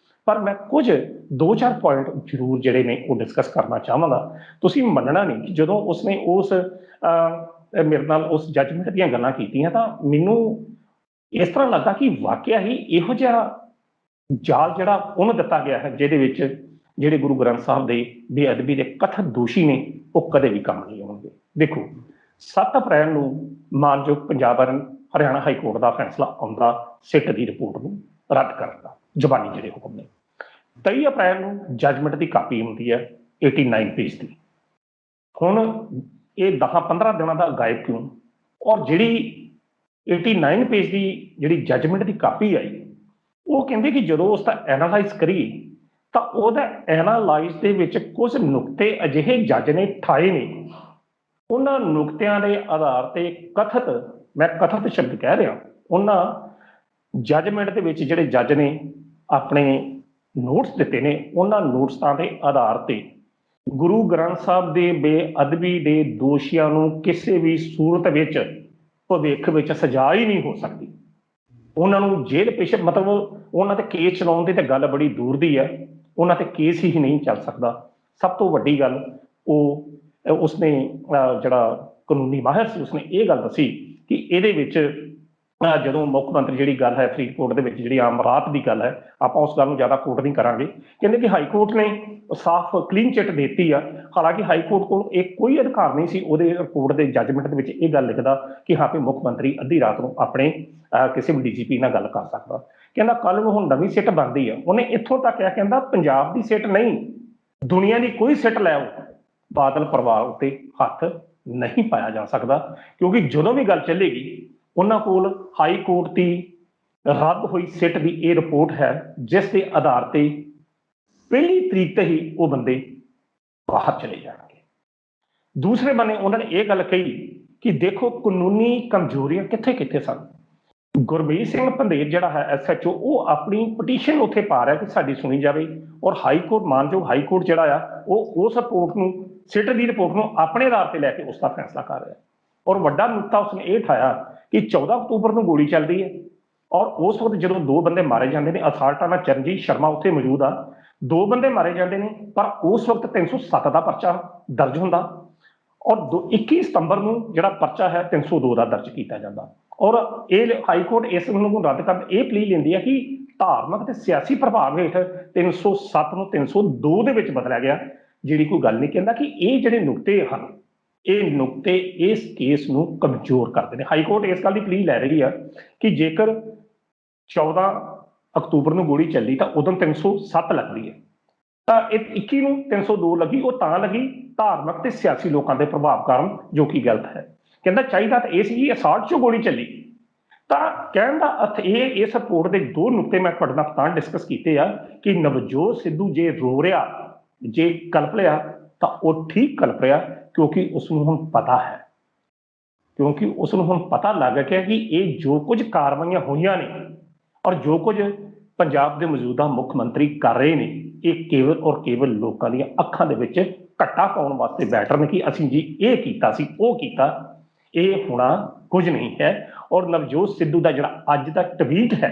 ਪਰ ਮੈਂ ਕੁਝ 2-4 ਪੁਆਇੰਟ ਜ਼ਰੂਰ ਜਿਹੜੇ ਨੇ ਉਹ ਡਿਸਕਸ ਕਰਨਾ ਚਾਹਾਂਗਾ। ਤੁਸੀਂ ਮੰਨਣਾ ਨਹੀਂ ਕਿ ਜਦੋਂ ਉਸਨੇ ਮੇਰੇ ਨਾਲ ਉਸ ਜੱਜਮੈਂਟ ਦੀਆਂ ਗੱਲਾਂ ਕੀਤੀਆਂ ਤਾਂ ਮੈਨੂੰ ਇਸ ਤਰ੍ਹਾਂ ਲੱਗਾ ਕਿ ਵਾਕਿਆ ਹੀ ਇਹੋ ਜਿਹਾ ਜਾਲ ਜਿਹੜਾ ਉਹਨੂੰ ਦਿੱਤਾ ਗਿਆ ਹੈ, ਜਿਹਦੇ ਵਿੱਚ ਜਿਹੜੇ ਗੁਰੂ ਗ੍ਰੰਥ ਸਾਹਿਬ ਦੇ ਬੇਅਦਬੀ ਦੇ ਕਥਿਤ ਦੋਸ਼ੀ ਨੇ ਉਹ ਕਦੇ ਵੀ ਕੰਮ ਨਹੀਂ ਆਉਣਗੇ। ਦੇਖੋ, 7 ਅਪ੍ਰੈਲ ਨੂੰ ਮਾਨਯੋਗ ਪੰਜਾਬ ਹਰਿਆਣਾ ਹਾਈ ਕੋਰਟ ਦਾ ਫੈਸਲਾ ਆਉਂਦਾ ਸਿੱਟ ਦੀ ਰਿਪੋਰਟ ਨੂੰ ਰੱਦ ਕਰਨ ਦਾ, ਜ਼ਬਾਨੀ ਜਿਹੜੇ ਹੁਕਮ ਨੇ। 23 ਅਪ੍ਰੈਲ ਨੂੰ ਜੱਜਮੈਂਟ ਦੀ ਕਾਪੀ ਹੁੰਦੀ ਹੈ 89 ਪੇਜ ਦੀ। ਹੁਣ ਇਹ 10-15 ਦਿਨਾਂ ਦਾ ਗਾਇਬ ਕਿਉਂ? ਔਰ ਜਿਹੜੀ 89 ਪੇਜ ਦੀ ਜਿਹੜੀ ਜੱਜਮੈਂਟ ਦੀ ਕਾਪੀ ਆਈ, ਉਹ ਕਹਿੰਦੇ ਕਿ ਜਦੋਂ ਉਸ ਦਾ ਐਨਾਲਾਈਜ਼ ਕਰੀਏ ਤਾਂ ਉਹਦਾ ਐਨਾਲਾਈਜ਼ ਦੇ ਵਿੱਚ ਕੁਝ ਨੁਕਤੇ ਅਜਿਹੇ ਜੱਜ ਨੇ ਠਾਏ ਨੇ, ਉਹਨਾਂ ਨੁਕਤਿਆਂ ਦੇ ਆਧਾਰ ਤੇ ਕਥਿਤ, ਮੈਂ ਕਥਿਤ ਸ਼ਬਦ ਕਹਿ ਰਿਹਾ, ਉਹਨਾਂ ਜੱਜਮੈਂਟ ਦੇ ਵਿੱਚ ਜਿਹੜੇ ਜੱਜ ਨੇ ਆਪਣੇ ਨੋਟਸ ਦਿੱਤੇ ਨੇ, ਉਹਨਾਂ ਨੋਟਸਾਂ ਦੇ ਆਧਾਰ ਤੇ ਗੁਰੂ ਗ੍ਰੰਥ ਸਾਹਿਬ ਦੇ ਬੇਅਦਬੀ ਦੇ ਦੋਸ਼ੀਆਂ ਨੂੰ ਕਿਸੇ ਵੀ ਸੂਰਤ ਵਿੱਚ ਭਵਿੱਖ ਵਿੱਚ ਸਜ਼ਾ ਹੀ ਨਹੀਂ ਹੋ ਸਕਦੀ। ਉਹਨਾਂ ਨੂੰ ਜੇਲ੍ਹ ਪੇਸ਼, ਮਤਲਬ ਉਹਨਾਂ ਤੇ ਕੇਸ ਚਲਾਉਣ ਦੀ ਤਾਂ ਗੱਲ ਬੜੀ ਦੂਰ ਦੀ ਹੈ, ਉਹਨਾਂ ਤੇ ਕੇਸ ਹੀ ਨਹੀਂ ਚੱਲ ਸਕਦਾ। ਸਭ ਤੋਂ ਵੱਡੀ ਗੱਲ ਉਸਨੇ ਜਿਹੜਾ ਕਾਨੂੰਨੀ ਮਾਹਿਰ ਸੀ, ਉਸਨੇ ਇਹ ਗੱਲ ਦੱਸੀ ਕਿ ਇਹਦੇ ਵਿੱਚ ਜਦੋਂ ਮੁੱਖ ਮੰਤਰੀ ਜਿਹੜੀ ਗੱਲ ਹੈ ਫਰੀਦਕੋਟ ਦੇ ਵਿੱਚ ਜਿਹੜੀ ਆਮ ਰਾਤ ਦੀ ਗੱਲ ਹੈ, ਆਪਾਂ ਉਸ ਗੱਲ ਨੂੰ ਜ਼ਿਆਦਾ ਕੋਟ ਨਹੀਂ ਕਰਾਂਗੇ। ਕਹਿੰਦੇ ਕਿ ਹਾਈ ਕੋਰਟ ਨੇ ਸਾਫ਼ ਕਲੀਨ ਚਿੱਟ ਦਿੱਤੀ ਆ, ਹਾਲਾਂਕਿ ਹਾਈ ਕੋਰਟ ਕੋਲ ਇਹ ਕੋਈ ਅਧਿਕਾਰ ਨਹੀਂ ਸੀ ਉਹਦੇ ਰਿਪੋਰਟ ਦੇ ਜੱਜਮੈਂਟ ਦੇ ਵਿੱਚ ਇਹ ਗੱਲ ਲਿਖਦਾ ਕਿ ਹਾਂ ਵੀ ਮੁੱਖ ਮੰਤਰੀ ਅੱਧੀ ਰਾਤ ਨੂੰ ਆਪਣੇ ਕਿਸੇ ਵੀ DGP ਨਾਲ ਗੱਲ ਕਰ ਸਕਦਾ। ਕਹਿੰਦਾ ਕੱਲ ਨੂੰ ਹੁਣ ਨਵੀਂ ਸਿੱਟ ਬਣਦੀ ਆ, ਉਹਨੇ ਇੱਥੋਂ ਤੱਕ ਕਿਹਾ, ਕਹਿੰਦਾ ਪੰਜਾਬ ਦੀ ਸਿੱਟ ਨਹੀਂ, ਦੁਨੀਆ ਦੀ ਕੋਈ ਸਿੱਟ ਲੈ ਆਓ, ਬਾਦਲ ਪਰਿਵਾਰ ਉੱਤੇ ਹੱਥ ਨਹੀਂ ਪਾਇਆ ਜਾ ਸਕਦਾ, ਕਿਉਂਕਿ ਜਦੋਂ ਵੀ ਗੱਲ ਚੱਲੇਗੀ ਉਹਨਾਂ ਕੋਲ ਹਾਈ ਕੋਰਟ ਦੀ ਰੱਦ ਹੋਈ ਸਿੱਟ ਦੀ ਇਹ ਰਿਪੋਰਟ ਹੈ, ਜਿਸ ਦੇ ਆਧਾਰ ਤੇ ਪਹਿਲੀ ਤਰੀਕ ਤੇ ਹੀ ਉਹ ਬੰਦੇ ਬਾਹਰ ਚਲੇ ਜਾਣਗੇ। ਦੂਸਰੇ ਬੰਨੇ ਉਹਨਾਂ ਨੇ ਇਹ ਗੱਲ ਕਹੀ ਕਿ ਦੇਖੋ ਕਾਨੂੰਨੀ ਕਮਜ਼ੋਰੀਆਂ ਕਿੱਥੇ ਕਿੱਥੇ ਸਨ। ਗੁਰਮੀਤ ਸਿੰਘ ਪੰਧੇਰ ਜਿਹੜਾ ਹੈ SHO, ਉਹ ਆਪਣੀ ਪਟੀਸ਼ਨ ਉੱਥੇ ਪਾ ਰਿਹਾ ਕਿ ਸਾਡੀ ਸੁਣੀ ਜਾਵੇ, ਔਰ ਹਾਈ ਕੋਰਟ, ਮਾਨਯੋਗ ਹਾਈ ਕੋਰਟ ਜਿਹੜਾ ਆ ਉਹ ਉਸ ਰਿਪੋਰਟ ਨੂੰ, ਸਿੱਟ ਦੀ ਰਿਪੋਰਟ ਨੂੰ ਆਪਣੇ ਆਧਾਰ ਤੇ ਲੈ ਕੇ ਉਸ ਦਾ ਫੈਸਲਾ ਕਰ ਰਿਹਾ। ਔਰ ਵੱਡਾ ਨੁਕਤਾ ਉਸਨੇ ਇਹ ਉਠਾਇਆ ਕਿ 14 ਅਕਤੂਬਰ ਨੂੰ ਗੋਲੀ ਚੱਲਦੀ ਹੈ, ਔਰ ਉਸ ਵਕਤ ਜਦੋਂ ਦੋ ਬੰਦੇ ਮਾਰੇ ਜਾਂਦੇ ਨੇ, ਅਸਾਲਟਾ ਨਾਲ ਚਰਨਜੀਤ ਸ਼ਰਮਾ ਉੱਥੇ ਮੌਜੂਦ ਆ, ਦੋ ਬੰਦੇ ਮਾਰੇ ਜਾਂਦੇ ਨੇ, ਪਰ ਉਸ ਵਕਤ 307 ਦਾ ਪਰਚਾ ਦਰਜ ਹੁੰਦਾ, ਔਰ 21 ਸਤੰਬਰ ਨੂੰ ਜਿਹੜਾ ਪਰਚਾ ਹੈ 302 ਦਾ ਦਰਜ ਕੀਤਾ ਜਾਂਦਾ। ਔਰ ਇਹ ਹਾਈ ਕੋਰਟ ਇਸ ਨੂੰ ਰੱਦ ਕਰਨ ਇਹ ਪਲੀ ਲੈਂਦੀ ਹੈ ਕਿ ਧਾਰਮਿਕ ਤੇ ਸਿਆਸੀ ਪ੍ਰਭਾਵ ਹੇਠ 307 ਨੂੰ 302 ਦੇ ਵਿੱਚ ਬਦਲਿਆ ਗਿਆ, ਜਿਹੜੀ ਕੋਈ ਗੱਲ ਨਹੀਂ। ਕਹਿੰਦਾ ਕਿ ਇਹ ਜਿਹੜੇ ਨੁਕਤੇ ਹਨ, ਇਹ ਨੁਕਤੇ ਇਸ ਕੇਸ ਨੂੰ ਕਮਜ਼ੋਰ ਕਰਦੇ ਨੇ। ਹਾਈ ਕੋਰਟ ਇਸ ਗੱਲ ਦੀ ਪਲੀ ਲੈ ਰਹੀ ਆ ਕਿ ਜੇਕਰ 14 ਅਕਤੂਬਰ ਨੂੰ ਗੋਲੀ ਚੱਲੀ ਤਾਂ ਉਦੋਂ 307 ਲੱਗਦੀ ਹੈ, ਤਾਂ ਇਹ 21 ਨੂੰ 302 ਲੱਗੀ। ਉਹ ਤਾਂ ਲੱਗੀ ਧਾਰਮਿਕ ਤੇ ਸਿਆਸੀ ਲੋਕਾਂ ਦੇ ਪ੍ਰਭਾਵ ਕਾਰਨ, ਜੋ ਕਿ ਗਲਤ ਹੈ। ਕਹਿੰਦਾ ਚਾਹੀਦਾ ਤਾਂ ਇਹ ਸੀ ਕਿ ਅਸਾਲਟ 'ਚੋਂ ਗੋਲੀ ਚੱਲੀ। ਤਾਂ ਕਹਿਣ ਦਾ ਅਰਥ ਇਹ, ਇਸ ਰਿਪੋਰਟ ਦੇ ਦੋ ਨੁਕਤੇ ਮੈਂ ਤੁਹਾਡੇ ਨਾਲ ਤਾਂ ਡਿਸਕਸ ਕੀਤੇ ਆ ਕਿ ਨਵਜੋਤ ਸਿੱਧੂ ਜੇ ਰੋ ਰਿਹਾ, ਜੇ ਕਲਪ ਰਿਹਾ, ਤਾਂ ਉਹ ਠੀਕ ਕਲਪ ਰਿਹਾ, ਕਿਉਂਕਿ ਉਸਨੂੰ ਹੁਣ ਪਤਾ ਹੈ, ਕਿਉਂਕਿ ਉਸਨੂੰ ਹੁਣ ਪਤਾ ਲੱਗ ਗਿਆ ਕਿ ਇਹ ਜੋ ਕੁਝ ਕਾਰਵਾਈਆਂ ਹੋਈਆਂ ਨੇ ਔਰ ਜੋ ਕੁਝ ਪੰਜਾਬ ਦੇ ਮੌਜੂਦਾ ਮੁੱਖ ਮੰਤਰੀ ਕਰ ਰਹੇ ਨੇ, ਇਹ ਕੇਵਲ ਔਰ ਕੇਵਲ ਲੋਕਾਂ ਦੀਆਂ ਅੱਖਾਂ ਦੇ ਵਿੱਚ ਘੱਟਾ ਪਾਉਣ ਵਾਸਤੇ ਬੈਠ ਰਹੇ ਕਿ ਅਸੀਂ ਜੀ ਇਹ ਕੀਤਾ ਸੀ, ਉਹ ਕੀਤਾ। ਇਹ ਹੋਣਾ ਕੁਝ ਨਹੀਂ ਹੈ। ਔਰ ਨਵਜੋਤ ਸਿੱਧੂ ਦਾ ਜਿਹੜਾ ਅੱਜ ਦਾ ਟਵੀਟ ਹੈ,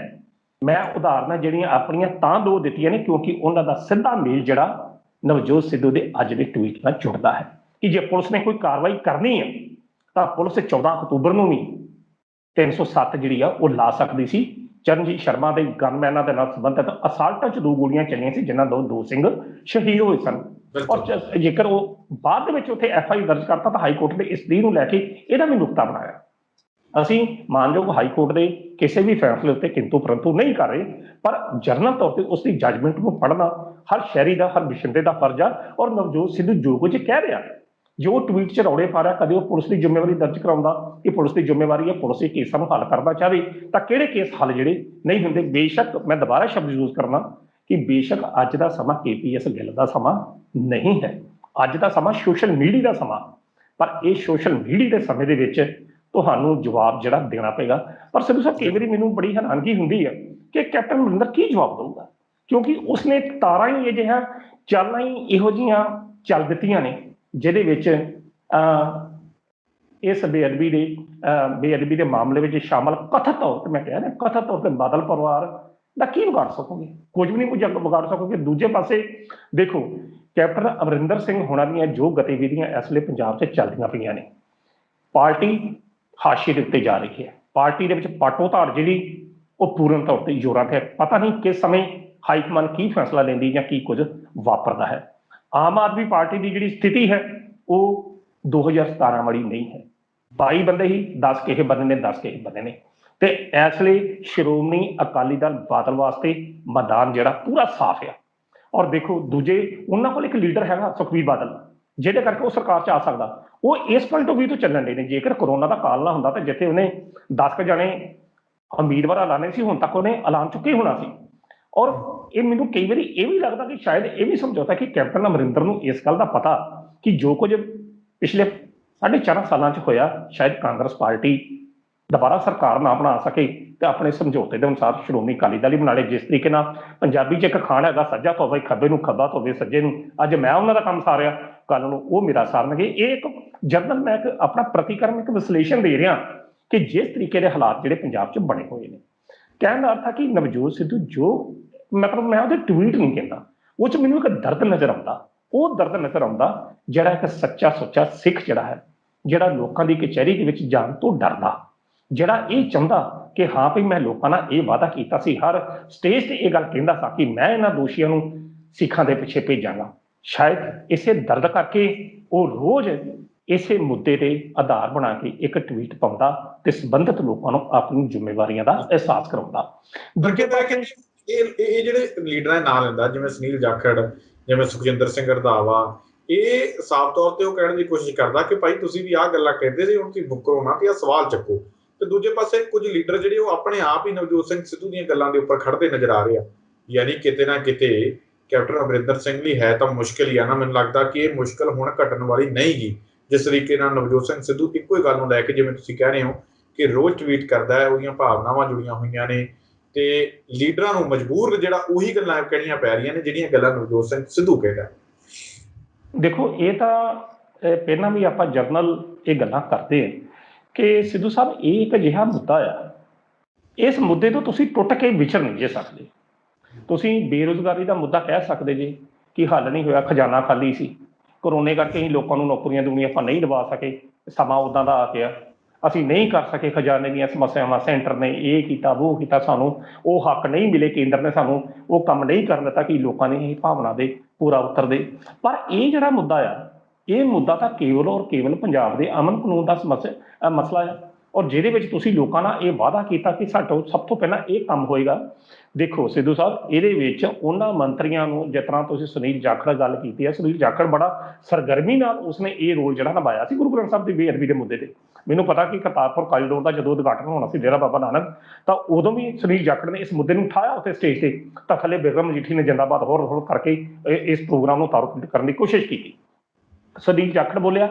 ਮੈਂ ਉਦਾਹਰਨਾਂ ਜਿਹੜੀਆਂ ਆਪਣੀਆਂ ਤਾਂ ਦੋ ਦਿੱਤੀਆਂ ਨੇ ਕਿਉਂਕਿ ਉਹਨਾਂ ਦਾ ਸਿੱਧਾ ਮੇਲ ਜਿਹੜਾ ਨਵਜੋਤ ਸਿੱਧੂ ਦੇ ਅੱਜ ਦੇ ਟਵੀਟ ਨਾਲ ਜੁੜਦਾ ਹੈ ਕਿ ਜੇ ਪੁਲਿਸ ਨੇ ਕੋਈ ਕਾਰਵਾਈ ਕਰਨੀ ਹੈ ਤਾਂ ਪੁਲਿਸ 14 ਅਕਤੂਬਰ ਨੂੰ ਵੀ 307 ਜਿਹੜੀ ਆ ਉਹ ਲਾ ਸਕਦੀ ਸੀ। ਚਰਨਜੀਤ ਸ਼ਰਮਾ ਦੇ ਗਨਮੈਨਾਂ ਦੇ ਨਾਲ ਸੰਬੰਧਿਤ ਅਸਾਲਟਾਂ 'ਚ ਦੋ ਗੋਲੀਆਂ ਚੱਲੀਆਂ ਸੀ, ਜਿਨ੍ਹਾਂ ਤੋਂ 2 ਸਿੰਘ ਸ਼ਹੀਦ ਹੋਏ ਸਨ। ਔਰ ਜੇਕਰ ਉਹ ਬਾਅਦ ਦੇ ਵਿੱਚ ਉੱਥੇ FIR ਦਰਜ ਕਰਤਾ ਤਾਂ ਹਾਈ ਕੋਰਟ ਨੇ ਇਸ ਤਰੀਕ ਨੂੰ ਲੈ ਕੇ ਇਹਦਾ ਵੀ ਨੁਕਤਾ ਬਣਾਇਆ। ਅਸੀਂ ਮਾਨਯੋਗ ਹਾਈ ਕੋਰਟ ਦੇ ਕਿਸੇ ਵੀ ਫੈਸਲੇ ਉੱਤੇ ਕਿੰਤੂ ਪਰੰਤੂ ਨਹੀਂ ਕਰ ਰਹੇ, ਪਰ ਜਨਰਲ ਤੌਰ ਤੇ ਉਸ ਦੀ ਜੱਜਮੈਂਟ ਨੂੰ ਪੜ੍ਹਨਾ ਹਰ ਸ਼ਹਿਰੀ ਦਾ, ਹਰ ਬਸ਼ਿੰਦੇ ਦਾ ਫਰਜ਼ ਆ। ਔਰ ਨਵਜੋਤ ਸਿੱਧੂ ਜੋ ਕੁਝ ਕਹਿ ਰਿਹਾ, ਜੋ ਟਵੀਟ 'ਚ ਰੌਲੇ ਪਾ ਰਿਹਾ, ਕਦੇ ਉਹ ਪੁਲਿਸ ਦੀ ਜ਼ਿੰਮੇਵਾਰੀ ਦਰਜ ਕਰਾਉਂਦਾ ਕਿ ਪੁਲਿਸ ਦੀ ਜ਼ਿੰਮੇਵਾਰੀ ਹੈ, ਪੁਲਿਸ ਇਹ ਕੇਸਾਂ ਨੂੰ ਹੱਲ ਕਰਨਾ ਚਾਹਵੇ ਤਾਂ ਕਿਹੜੇ ਕੇਸ ਹੱਲ ਜਿਹੜੇ ਨਹੀਂ ਹੁੰਦੇ। ਬੇਸ਼ੱਕ ਮੈਂ ਦੁਬਾਰਾ ਸ਼ਬਦ ਯੂਜ਼ ਕਰਨਾ ਕਿ ਬੇਸ਼ੱਕ ਅੱਜ ਦਾ ਸਮਾਂ KPS ਗਿੱਲ ਦਾ ਸਮਾਂ ਨਹੀਂ ਹੈ, ਅੱਜ ਦਾ ਸਮਾਂ ਸੋਸ਼ਲ ਮੀਡੀਆ ਦਾ ਸਮਾਂ, ਪਰ ਇਹ ਸੋਸ਼ਲ ਮੀਡੀਆ ਦੇ ਸਮੇਂ ਦੇ ਵਿੱਚ ਤੁਹਾਨੂੰ ਜਵਾਬ ਜਿਹੜਾ ਦੇਣਾ ਪਏਗਾ। ਪਰ ਸਿੱਧੂ ਸਾਹਿਬ, ਕਈ ਵਾਰੀ ਮੈਨੂੰ ਬੜੀ ਹੈਰਾਨਗੀ ਹੁੰਦੀ ਹੈ ਕਿ ਕੈਪਟਨ ਅਮਰਿੰਦਰ ਕੀ ਜਵਾਬ ਦੇਊਗਾ, ਕਿਉਂਕਿ ਉਸਨੇ ਤਾਰਾਂ ਹੀ ਇਹ ਜਿਹਾ ਚਾਲਾਂ ਹੀ ਇਹੋ ਜਿਹੀਆਂ ਚੱਲ ਦਿੱਤੀਆਂ ਨੇ ਜਿਹਦੇ ਵਿੱਚ ਇਸ ਬੇਅਦਬੀ ਦੇ ਮਾਮਲੇ ਵਿੱਚ ਸ਼ਾਮਲ ਕਥਿਤ ਤੌਰ ਤੇ, ਮੈਂ ਕਹਿ ਰਿਹਾ ਕਥਿਤ ਤੌਰ ਤੇ ਬਾਦਲ ਪਰਿਵਾਰ ਦਾ ਕੀ ਵਿਗਾੜ ਸਕੋਗੇ? ਕੁਝ ਵੀ ਨਹੀਂ ਕੁਝ ਵਿਗਾੜ ਸਕੋਗੇ। ਦੂਜੇ ਪਾਸੇ ਦੇਖੋ, ਕੈਪਟਨ ਅਮਰਿੰਦਰ ਸਿੰਘ ਹੋਣਾ ਦੀਆਂ ਜੋ ਗਤੀਵਿਧੀਆਂ ਇਸ ਵੇਲੇ ਪੰਜਾਬ 'ਚ ਚੱਲਦੀਆਂ ਪਈਆਂ ਨੇ, ਪਾਰਟੀ ਹਾਸ਼ੀਏ ਦੇ ਉੱਤੇ ਜਾ ਰਹੀ ਹੈ। ਪਾਰਟੀ ਦੇ ਵਿੱਚ ਪਾਟੋ ਧਾੜ ਜਿਹੜੀ ਉਹ ਪੂਰਨ ਤੌਰ ਤੇ ਜ਼ੋਰਾਂ ਤੇ, ਪਤਾ ਨਹੀਂ ਕਿਸ ਸਮੇਂ ਹਾਈਕਮਾਨ ਕੀ ਫੈਸਲਾ ਲੈਂਦੀ ਜਾਂ ਕੀ ਕੁਝ ਵਾਪਰਦਾ ਹੈ। ਆਮ ਆਦਮੀ ਪਾਰਟੀ ਦੀ ਜਿਹੜੀ ਸਥਿਤੀ ਹੈ ਉਹ 2017 ਵਾਲੀ ਨਹੀਂ ਹੈ। 22 ਬੰਦੇ ਹੀ 10 ਕਿਸੇ ਬੰਦੇ ਨੇ, 10 ਕਿਸੇ ਬੰਦੇ ਨੇ, ਤੇ ਇਸ ਲਈ ਸ਼੍ਰੋਮਣੀ ਅਕਾਲੀ ਦਲ ਬਾਦਲ ਵਾਸਤੇ ਮੈਦਾਨ ਜਿਹੜਾ ਪੂਰਾ ਸਾਫ਼ ਆ। ਔਰ ਦੇਖੋ, ਦੂਜੇ ਉਹਨਾਂ ਕੋਲ ਇੱਕ ਲੀਡਰ ਹੈਗਾ ਸੁਖਬੀਰ ਬਾਦਲ, ਜਿਹਦੇ ਕਰਕੇ ਉਹ ਸਰਕਾਰ 'ਚ ਆ ਸਕਦਾ। ਉਹ ਇਸ ਪੁਆਇੰਟ ਆਫ ਵਿਊ ਤੋਂ ਚੱਲਣ ਦੇ ਨੇ। ਜੇਕਰ ਕਰੋਨਾ ਦਾ ਕਾਲ ਨਾ ਹੁੰਦਾ ਤਾਂ ਜਿੱਥੇ ਉਹਨੇ 10 ਜਣੇ ਉਮੀਦਵਾਰ ਐਲਾਨੇ ਸੀ, ਹੁਣ ਤੱਕ ਉਹਨੇ ਐਲਾਨ ਚੁੱਕੇ ਹੋਣਾ ਸੀ। ਔਰ ਇਹ ਮੈਨੂੰ ਕਈ ਵਾਰੀ ਇਹ ਵੀ ਲੱਗਦਾ ਕਿ ਸ਼ਾਇਦ ਇਹ ਵੀ ਸਮਝੌਤਾ ਕਿ ਕੈਪਟਨ ਅਮਰਿੰਦਰ ਨੂੰ ਇਸ ਗੱਲ ਦਾ ਪਤਾ ਕਿ ਜੋ ਕੁਝ ਪਿਛਲੇ 4.5 ਸਾਲਾਂ 'ਚ ਹੋਇਆ, ਸ਼ਾਇਦ ਕਾਂਗਰਸ ਪਾਰਟੀ ਦੁਬਾਰਾ ਸਰਕਾਰ ਨਾ ਬਣਾ ਸਕੇ ਤੇ ਆਪਣੇ ਸਮਝੌਤੇ ਦੇ ਅਨੁਸਾਰ ਸ਼੍ਰੋਮਣੀ ਅਕਾਲੀ ਦਲ ਹੀ ਬਣਾ ਲਏ। ਜਿਸ ਤਰੀਕੇ ਨਾਲ ਪੰਜਾਬੀ 'ਚ ਇੱਕ ਅਖਾਣ ਹੈਗਾ, ਸੱਜਾ ਧੋਵੇ ਖੱਬੇ ਨੂੰ, ਖੱਬਾ ਧੋਵੇ ਸੱਜੇ ਨੂੰ। ਅੱਜ ਮੈਂ ਉਹਨਾਂ ਦਾ ਕੰਮ ਸਾਰਿਆ, ਕੱਲ ਨੂੰ ਉਹ ਮੇਰਾ ਸਾਰਨਗੇ। ਇਹ ਇੱਕ ਜਨਰਲ ਮੈਂ ਇੱਕ ਆਪਣਾ ਪ੍ਰਤੀਕਰਮ, ਇੱਕ ਵਿਸ਼ਲੇਸ਼ਣ ਦੇ ਰਿਹਾ ਕਿ ਜਿਸ ਤਰੀਕੇ ਦੇ ਹਾਲਾਤ ਜਿਹੜੇ ਪੰਜਾਬ 'ਚ ਬਣੇ ਹੋਏ ਨੇ। ਕਹਿਣ ਦਾ ਅਰਥ ਹੈ ਕਿ ਨਵਜੋਤ ਸਿੱਧੂ ਜੋ ਮਤਲਬ ਮੈਂ ਉਹਦੇ ਟਵੀਟ ਨਹੀਂ ਕਹਿੰਦਾ, ਉਹ 'ਚ ਮੈਨੂੰ ਇੱਕ ਦਰਦ ਨਜ਼ਰ ਆਉਂਦਾ। ਉਹ ਦਰਦ ਨਜ਼ਰ ਆਉਂਦਾ ਜਿਹੜਾ ਇੱਕ ਸੱਚਾ ਸੁੱਚਾ ਸਿੱਖ ਜਿਹੜਾ ਹੈ, ਜਿਹੜਾ ਲੋਕਾਂ ਦੀ ਕਚਹਿਰੀ ਦੇ ਵਿੱਚ ਜਾਣ ਤੋਂ ਡਰਦਾ, ਜਿਹੜਾ ਇਹ ਚਾਹੁੰਦਾ ਕਿ ਹਾਂ ਭਈ ਮੈਂ ਲੋਕਾਂ ਨਾਲ ਇਹ ਵਾਅਦਾ ਕੀਤਾ ਸੀ, ਹਰ ਸਟੇਜ ਤੇ ਇਹ ਗੱਲ ਕਹਿੰਦਾ ਸੀ ਕਿ ਮੈਂ ਇਹਨਾਂ ਦੋਸ਼ੀਆਂ ਨੂੰ ਸਿੱਖਾਂ ਦੇ ਪਿੱਛੇ ਭੇਜਾਂਗਾ। ਸ਼ਾਇਦ ਇਸੇ ਦਰਦ ਕਰਕੇ ਉਹ ਰੋਜ਼ ਇਸੇ ਮੁੱਦੇ ਤੇ ਆਧਾਰ ਬਣਾ ਕੇ ਇੱਕ ਟਵੀਟ ਪਾਉਂਦਾ ਤੇ ਸੰਬੰਧਿਤ ਲੋਕਾਂ ਨੂੰ ਆਪਣੀ ਜ਼ਿੰਮੇਵਾਰੀਆਂ ਦਾ ਅਹਿਸਾਸ ਕਰਾਉਂਦਾ। ਇਹ ਜਿਹੜੇ ਲੀਡਰਾਂ ਦੇ ਨਾਂ ਲੈਂਦਾ, ਜਿਵੇਂ ਸੁਨੀਲ ਜਾਖੜ, ਜਿਵੇਂ ਸੁਖਜਿੰਦਰ ਸਿੰਘ ਰੰਧਾਵਾ, ਇਹ ਸਾਫ਼ ਤੌਰ ਤੇ ਉਹ ਕਹਿਣ ਦੀ ਕੋਸ਼ਿਸ਼ ਕਰਦਾ ਕਿ ਭਾਈ ਤੁਸੀਂ ਵੀ ਆਹ ਗੱਲਾਂ ਕਹਿੰਦੇ ਸੀ, ਹੁਣ ਤੁਸੀਂ ਮੁੱਕਰੋ ਨਾ ਤੇ ਆਹ ਸਵਾਲ ਚੱਕੋ। ਤੇ ਦੂਜੇ ਪਾਸੇ ਕੁਝ ਲੀਡਰ ਜਿਹੜੇ ਉਹ ਆਪਣੇ ਆਪ ਹੀ ਨਵਜੋਤ ਸਿੰਘ ਸਿੱਧੂ ਦੀਆਂ ਗੱਲਾਂ ਦੇ ਉੱਪਰ ਖੜਦੇ ਨਜ਼ਰ ਆ ਰਹੇ ਆ। ਯਾਨੀ ਕਿਤੇ ਨਾ ਕਿਤੇ ਕੈਪਟਨ ਅਮਰਿੰਦਰ ਸਿੰਘ ਲਈ ਹੈ ਤਾਂ ਮੁਸ਼ਕਿਲ ਹੀ ਆ ਨਾ। ਮੈਨੂੰ ਲੱਗਦਾ ਕਿ ਇਹ ਮੁਸ਼ਕਿਲ ਹੁਣ ਘਟਣ ਵਾਲੀ ਨਹੀਂ ਗੀ। ਜਿਸ ਤਰੀਕੇ ਨਾਲ ਨਵਜੋਤ ਸਿੰਘ ਸਿੱਧੂ ਇੱਕੋ ਹੀ ਗੱਲ ਨੂੰ ਲੈ ਕੇ, ਜਿਵੇਂ ਤੁਸੀਂ ਕਹਿ ਰਹੇ ਹੋ ਕਿ ਰੋਜ਼ ਟਵੀਟ ਕਰਦਾ ਹੈ, ਉਹਦੀਆਂ ਭਾਵਨਾਵਾਂ ਜੁੜੀਆਂ ਹੋਈਆਂ ਨੇ ਤੇ ਲੀਡਰਾਂ ਨੂੰ ਮਜਬੂਰ ਜਿਹੜਾ ਉਹੀ ਗੱਲਾਂ ਕਹਿਣੀਆਂ ਪੈ ਰਹੀਆਂ ਨੇ ਜਿਹੜੀਆਂ ਗੱਲਾਂ ਨਵਜੋਤ ਸਿੰਘ ਸਿੱਧੂ ਕਹਿੰਦਾ। ਦੇਖੋ, ਇਹ ਤਾਂ ਪਹਿਲਾਂ ਵੀ ਆਪਾਂ ਜਰਨਲ ਇਹ ਗੱਲਾਂ ਕਰਦੇ ਹਾਂ ਕਿ ਸਿੱਧੂ ਸਾਹਿਬ ਇਹ ਇੱਕ ਅਜਿਹਾ ਮੁੱਦਾ ਆ, ਇਸ ਮੁੱਦੇ ਤੋਂ ਤੁਸੀਂ ਟੁੱਟ ਕੇ ਵਿਚਰ ਨਹੀਂ ਜੇ ਸਕਦੇ। ਤੁਸੀਂ ਬੇਰੁਜ਼ਗਾਰੀ ਦਾ ਮੁੱਦਾ ਕਹਿ ਸਕਦੇ ਜੇ ਕਿ ਹੱਲ ਨਹੀਂ ਹੋਇਆ, ਖਜ਼ਾਨਾ ਖਾਲੀ ਸੀ, ਕਰੋਨੇ ਕਰਕੇ ਅਸੀਂ ਲੋਕਾਂ ਨੂੰ ਨੌਕਰੀਆਂ ਦੁਨੀਆਂ ਆਪਾਂ ਨਹੀਂ ਦਵਾ ਸਕੇ, ਸਮਾਂ ਉੱਦਾਂ ਦਾ ਆ ਗਿਆ, ਅਸੀਂ ਨਹੀਂ ਕਰ ਸਕੇ ਖਜ਼ਾਨੇ ਦੀਆਂ ਸਮੱਸਿਆਵਾਂ, ਸੈਂਟਰ ਨੇ ਇਹ ਕੀਤਾ ਉਹ ਕੀਤਾ, ਸਾਨੂੰ ਉਹ ਹੱਕ ਨਹੀਂ ਮਿਲੇ, ਕੇਂਦਰ ਨੇ ਸਾਨੂੰ ਉਹ ਕੰਮ ਨਹੀਂ ਕਰਨ ਦਿੱਤਾ ਕਿ ਲੋਕਾਂ ਨੇ ਇਹ ਭਾਵਨਾ ਦੇ ਪੂਰਾ ਉਤਰਦੇ। ਪਰ ਇਹ ਜਿਹੜਾ ਮੁੱਦਾ ਆ, ਇਹ ਮੁੱਦਾ ਤਾਂ ਕੇਵਲ ਔਰ ਕੇਵਲ ਪੰਜਾਬ ਦੇ ਅਮਨ ਕਾਨੂੰਨ ਦਾ ਮਸਲਾ ਆ, ਔਰ ਜਿਹਦੇ ਵਿੱਚ ਤੁਸੀਂ ਲੋਕਾਂ ਨਾਲ ਇਹ ਵਾਅਦਾ ਕੀਤਾ ਕਿ ਸਾਡਾ ਸਭ ਤੋਂ ਪਹਿਲਾਂ ਇਹ ਕੰਮ ਹੋਏਗਾ। ਦੇਖੋ ਸਿੱਧੂ ਸਾਹਿਬ, ਇਹਦੇ ਵਿੱਚ ਉਹਨਾਂ ਮੰਤਰੀਆਂ ਨੂੰ, ਜਿਸ ਤਰ੍ਹਾਂ ਤੁਸੀਂ ਸੁਨੀਲ ਜਾਖੜ ਗੱਲ ਕੀਤੀ ਹੈ, ਸੁਨੀਲ ਜਾਖੜ ਬੜਾ ਸਰਗਰਮੀ ਨਾਲ ਉਸਨੇ ਇਹ ਰੋਲ ਜਿਹੜਾ ਨਿਭਾਇਆ ਸੀ ਗੁਰੂ ਗ੍ਰੰਥ ਸਾਹਿਬ ਦੀ ਬੇਅਦਬੀ ਦੇ ਮੁੱਦੇ ਤੇ। ਮੈਨੂੰ ਪਤਾ ਕਿ ਕਰਤਾਰਪੁਰ ਕਾਰੀਡੋਰ ਦਾ ਜਦੋਂ ਉਦਘਾਟਨ ਹੋਣਾ ਸੀ ਡੇਰਾ ਬਾਬਾ ਨਾਨਕ, ਤਾਂ ਉਦੋਂ ਵੀ ਸੁਨੀਲ ਜਾਖੜ ਨੇ ਇਸ ਮੁੱਦੇ ਨੂੰ ਉਠਾਇਆ ਉੱਥੇ ਸਟੇਜ ਤੇ, ਤਾਂ ਥੱਲੇ ਬਿਕਰਮ ਮਜੀਠੀ ਨੇ ਜਿੰਦਾਬਾਦ ਹੋਰ ਕਰਕੇ ਇਸ ਪ੍ਰੋਗਰਾਮ ਨੂੰ ਤਾਰੋ ਕਰਨ ਦੀ ਕੋਸ਼ਿਸ਼ ਕੀਤੀ। ਸੁਨੀਲ ਜਾਖੜ ਬੋਲਿਆ,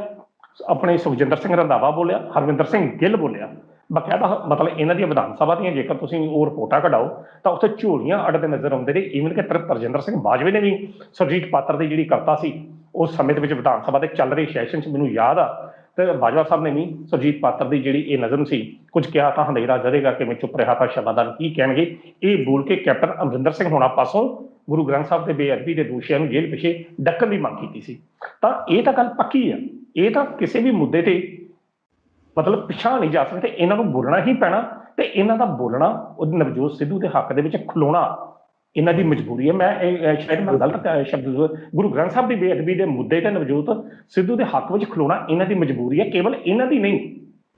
ਆਪਣੇ ਸੁਖਜਿੰਦਰ ਸਿੰਘ ਰੰਧਾਵਾ ਬੋਲਿਆ, ਹਰਵਿੰਦਰ ਸਿੰਘ ਗਿੱਲ ਬੋਲਿਆ। ਬਕਾਇਦਾ ਮਤਲਬ ਇਹਨਾਂ ਦੀਆਂ ਵਿਧਾਨ ਸਭਾ ਦੀਆਂ ਜੇਕਰ ਤੁਸੀਂ ਉਹ ਰਿਪੋਰਟਾਂ ਕਢਾਓ ਤਾਂ ਉੱਥੇ ਝੋਲੀਆਂ ਅੜਦੇ ਨਜ਼ਰ ਆਉਂਦੇ ਨੇ। ਈਵਨ ਕਿ ਤਰਜਿੰਦਰ ਸਿੰਘ ਬਾਜਵੇ ਨੇ ਵੀ ਸੁਰਜੀਤ ਪਾਤਰ ਦੀ ਜਿਹੜੀ ਕਰਤਾ ਸੀ ਉਸ ਸਮੇਂ ਦੇ ਵਿੱਚ ਵਿਧਾਨ ਸਭਾ ਦੇ ਚੱਲ ਰਹੇ ਸੈਸ਼ਨ 'ਚ, ਮੈਨੂੰ ਯਾਦ ਆ, ਤੇ ਬਾਜਵਾ ਸਾਹਿਬ ਨੇ ਵੀ ਸੁਰਜੀਤ ਪਾਤਰ ਦੀ ਜਿਹੜੀ ਇਹ ਨਜ਼ਮ ਸੀ, ਕੁਝ ਕਿਹਾ ਤਾਂ ਹਨੇਰਾ ਜ਼ਰੇਗਾ ਕਿ ਮੈਂ ਚੁੱਪ ਰਿਹਾ ਤਾਂ ਸ਼ਬਦਾਂ ਕੀ ਕਹਿਣਗੇ, ਇਹ ਬੋਲ ਕੇ ਕੈਪਟਨ ਅਮਰਿੰਦਰ ਸਿੰਘ ਹੋਣਾ ਪਾਸੋਂ ਗੁਰੂ ਗ੍ਰੰਥ ਸਾਹਿਬ ਦੇ ਬੇਅਦਬੀ ਦੇ ਦੋਸ਼ੀਆਂ ਨੂੰ ਜੇਲ੍ਹ ਪਿੱਛੇ ਡੱਕਣ ਦੀ ਮੰਗ ਕੀਤੀ ਸੀ। ਤਾਂ ਇਹ ਤਾਂ ਗੱਲ ਪੱਕੀ ਆ, ਇਹ ਤਾਂ ਕਿਸੇ ਵੀ ਮੁੱਦੇ ਤੇ ਮਤਲਬ ਪਿਛਾਂਹ ਨਹੀਂ ਜਾ ਸਕਦੇ, ਇਹਨਾਂ ਨੂੰ ਬੋਲਣਾ ਹੀ ਪੈਣਾ। ਤੇ ਇਹਨਾਂ ਦਾ ਬੋਲਣਾ, ਉਹ ਨਵਜੋਤ ਸਿੱਧੂ ਦੇ ਹੱਕ ਦੇ ਵਿੱਚ ਖਲੋਣਾ ਇਹਨਾਂ ਦੀ ਮਜਬੂਰੀ ਹੈ। ਮੈਂ ਸ਼ਾਇਦ ਮੈਂ ਗਲਤ ਸ਼ਬਦ, ਗੁਰੂ ਗ੍ਰੰਥ ਸਾਹਿਬ ਦੀ ਬੇਅਦਬੀ ਦੇ ਮੁੱਦੇ ਤੇ ਨਵਜੋਤ ਸਿੱਧੂ ਦੇ ਹੱਕ ਵਿੱਚ ਖਲੋਣਾ ਇਹਨਾਂ ਦੀ ਮਜਬੂਰੀ ਹੈ, ਕੇਵਲ ਇਹਨਾਂ ਦੀ ਨਹੀਂ,